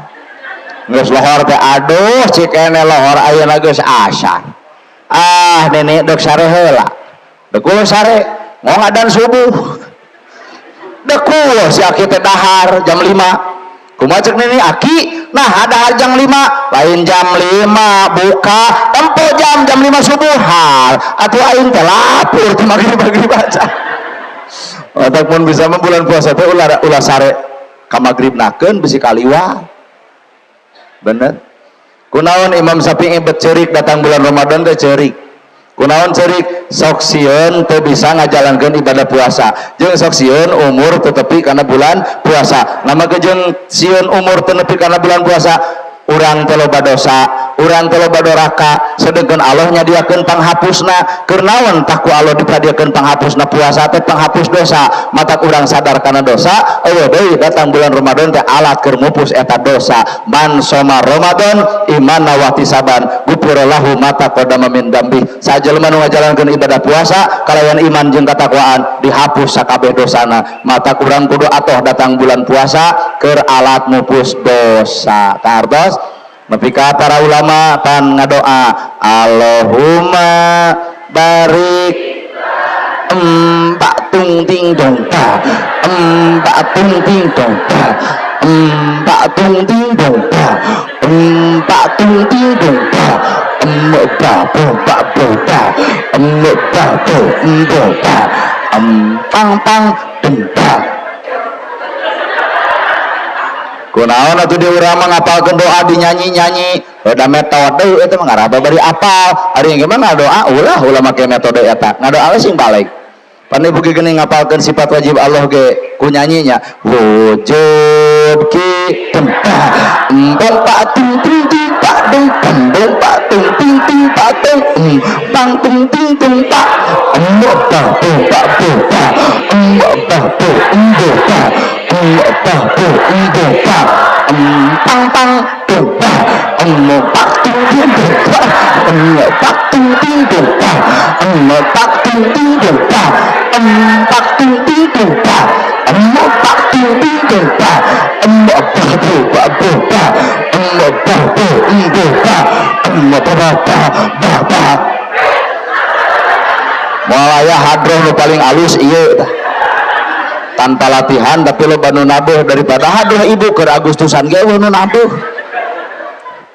geus lohor teh aduh cikene lohor ayeuna geus asar nenek dek sare heula dek ulah sare ngong adan subuh dek ulah si aki teh dahar jam 5 kumaha ceuk nenek aki nah dahar jam 5 lain jam 5 buka tempo jam 5 subuh hal atuh aing teh lapur teh magrib baca ataupun bisa bulan puasa teh ulah sare ka magribnakeun bisi kaliwat bener kunaon Imam Syafi'i bet ceurik datang bulan Ramadan teh ceurik kunaon ceurik sok sieun teu bisa ngajalankeun ibadah puasa jeung sok sieun umur teu tepi kana bulan puasa namakeun jeung sieun umur teu nepi kana bulan puasa urang teh loba dosa urang teh loba doraka sedengkeun Allah nyadiakeun panghapusna keur naon tah ku Allah dipadiakeun panghapusna puasa teh panghapus dosa mata urang sadar kana dosa eueuh deui datang bulan Ramadan teh alat keur mupus eta dosa man soma Ramadan imanna wa ihtisaban ghufira lahu ma taqaddama min dambi sajelema nu ngajalankeun ibadah puasa kalayan iman jeung katakwaan dihapus sakabeh dosana mata urang kudu atoh datang bulan puasa keur alat mupus dosa kartos nepi ka para ulama pan ngadoa Allahumma barik mbak tung ting dong ta mbak tung ting dong ta mbak tung ting dong ta mbak tung ting dong ta mbak bo mbak bo ta mbak bo bo ta pang pang dong ta kunaon atuh di urang mah ngapalkeun doa dinyanyi-nyanyi da metode eta mah ngaraba bari apal ari gimana doa ulah make metode eta ngadoa sing balik Pandai buki geuning ngapalkeun sifat wajib Allah ge ku nyanyinya wujud ki tempah embong pak ting ting ting pak deng embong pak ting ting ting pak deng bang ting ting ting pak embong pak bu pak bu pak embong pak bu embong pak embong pak bu embong pak pang pang bu pak embong pak ting ting ting pak embong pak ting ting ting pak embong pak ting ting ting pak pak ting ting ting pak embok pak ting ting ting pak embok pak bu pak bu pak embok pak bu embok pak embok pak mulai hadroh nu paling alus iya tanpa latihan tapi lo banu nabuh daripada hadroh ibu ke Agustusan ge nu nabuh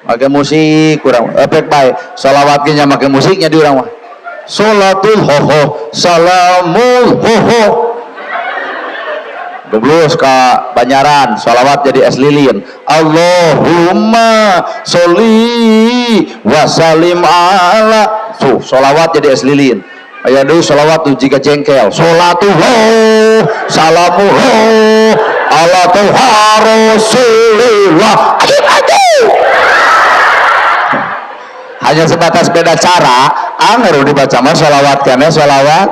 make musik kurang efek bae sholawat ge nya make musiknya di urang mah sholatul hoho salamul hoho. Geblus ka Banyaran sholawat jadi es lilin, Allahumma sholli wa salim ala, sholawat jadi es lilin. Aya deui sholawat tuh jika jengkel, sholatuhu salamuhu ala tuha rasulillah. Hanya sebatas beda cara, anggar dibaca mah sholawat kene sholawat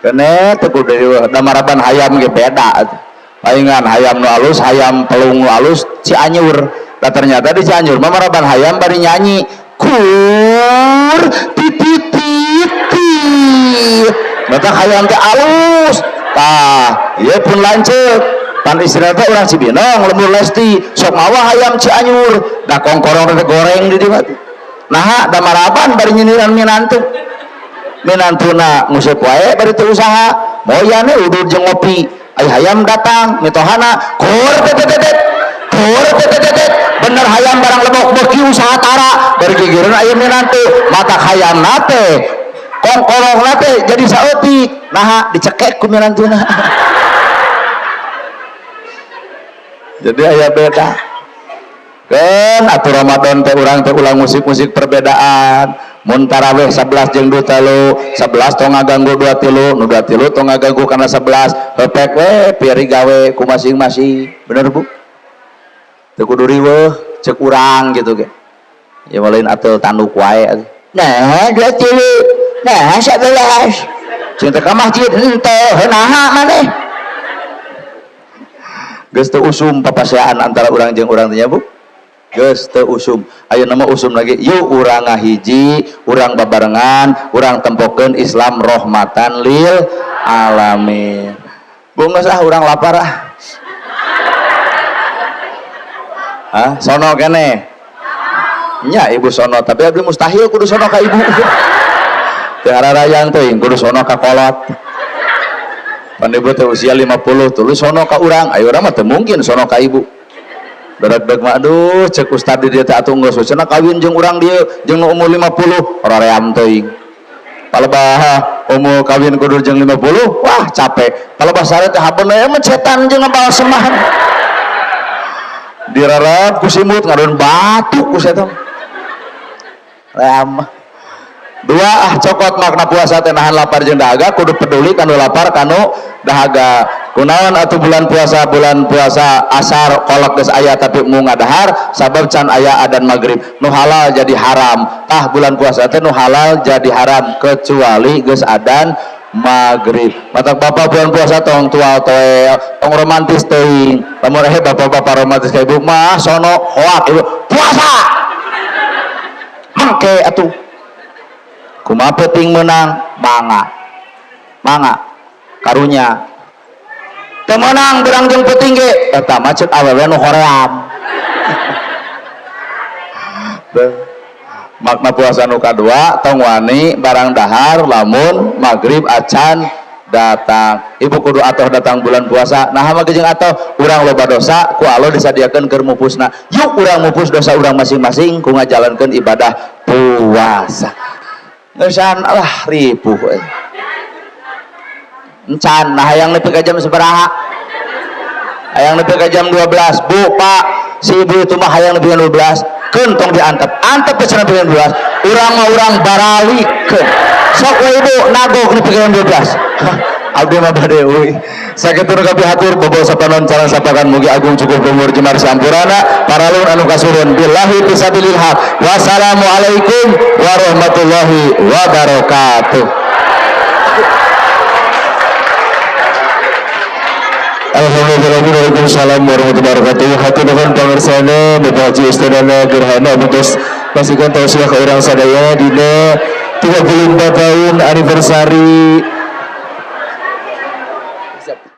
kene teu kudu damaraban hayam ge beda. Palingan hayam nu alus, hayam pelung nu alus Cianjur. Nah ternyata di Cianjur mah maraban hayam bari nyanyi kur titit mata hayam teh alus. Tah ieu pun lanceuk pan istirahat urang Cibinong lembur Lesti sok mawa hayam Cianjur da kongkorong teh goreng di dieu. Nah da maraban bari nyiniran minantuna nguseup wae bari teu usaha moyane udud jeung ngopi ai hayam datang mitohana kur tetetet bener hayam barang lebok beuki usaha tara bari gigireun aya minantu mata hayam nate kongkorong nate jadi saeutik nah dicekek ku minantuna. Jadi aya beda kan atuh Ramadan teh urang teh ulang musik-musik perbedaan. Mun tarawih 11 jeung 23 11 tong ngaganggu 23 nu 23 tong ngaganggu kana 11 hepek we piari gawe ku masing-masing. Bener Bu? Teu kudu riweuh ceuk urang gitu ge. Ya lain atuh tanduk wae. Nah 23 nah 11 cinta ka masjid henteu heunaha maneh. Geus teu usum papaseaan antara urang jeung urang teh nya Bu. Geus teu usum. Ayo nama usum lagi yuk urang ngahiji urang babarengan urang tempokeun Islam rahmatan lil alamin. Bungas urang lapar sono kene nya ibu sono tapi abdi mustahil kudu sono ka ibu. Teu hararayang teuing kudu sono ka kolot. Pan ibu teh usia 50 tuluy sono ka urang, ayo urang mah teu mungkin sono ka ibu. Dadak mah aduh cek ustad di dieu teh atuh geus cenah kawin jeung urang dieu jeung umur 50 raream teuing. Palebah umur kawin kudu jeung 50 wah capek. Palebah sare teh habeuna mah setan jeung ngabal semahan. Dirarap ku simut ngadeun batu ku setan. Ram. Dua cokot makna puasa teh nahan lapar jeung dahaga kudu peduli kanu lapar kanu dahaga. Kunaon atuh bulan puasa asar kolak geus aya tapi mu ngadahar sabab can aya adzan maghrib nu halal jadi haram. Tah bulan puasa teh nu halal jadi haram kecuali geus adzan maghrib. Matak bapak bulan puasa tong tual toe tong romantis teuing. Lamun bapak-bapak romantis ka ibu mah sono hoak ibu puasa. Mangke atuh. Kumaha peuting meunang mangga karunya temenang berang jeung peuting ge eta mah ceuk awewe nu hoream. Makna puasa nu kadua tong wani barang dahar lamun maghrib acan datang ibu kudu atoh datang bulan puasa. Nah mah jeung atoh urang loba dosa ku Allah disadiakeun keur mupusna. Yuk urang mupus dosa urang masing-masing ku ngajalankeun ibadah puasa. Ngeusan Allah ripuh encan. Nah hayang nepi ka jam sabaraha? Hayang nepi ka jam 12. Bu Pak si ibu itu mah hayang nepi ka 12 keun tong diantep teh cenah nepi ka 12 urang mah urang barawikeun sok we ibu nagok nepi ka jam 12. Abdi mah bade euy sakitu nu kapihatur bobo sapanon cara sapakan mugi agung cukup umur jemar sampurana paralun anu kasurun billahi fisabilil haq. Wassalamualaikum warahmatullahi wabarakatuh. Waalaikumsalam warahmatullahi wabarakatuh. Hati nuhun pangarsana Bapak Haji Ustadana Gerhana Mutus masihkan tausiah ke urang sadaya dina 34 tahun anniversary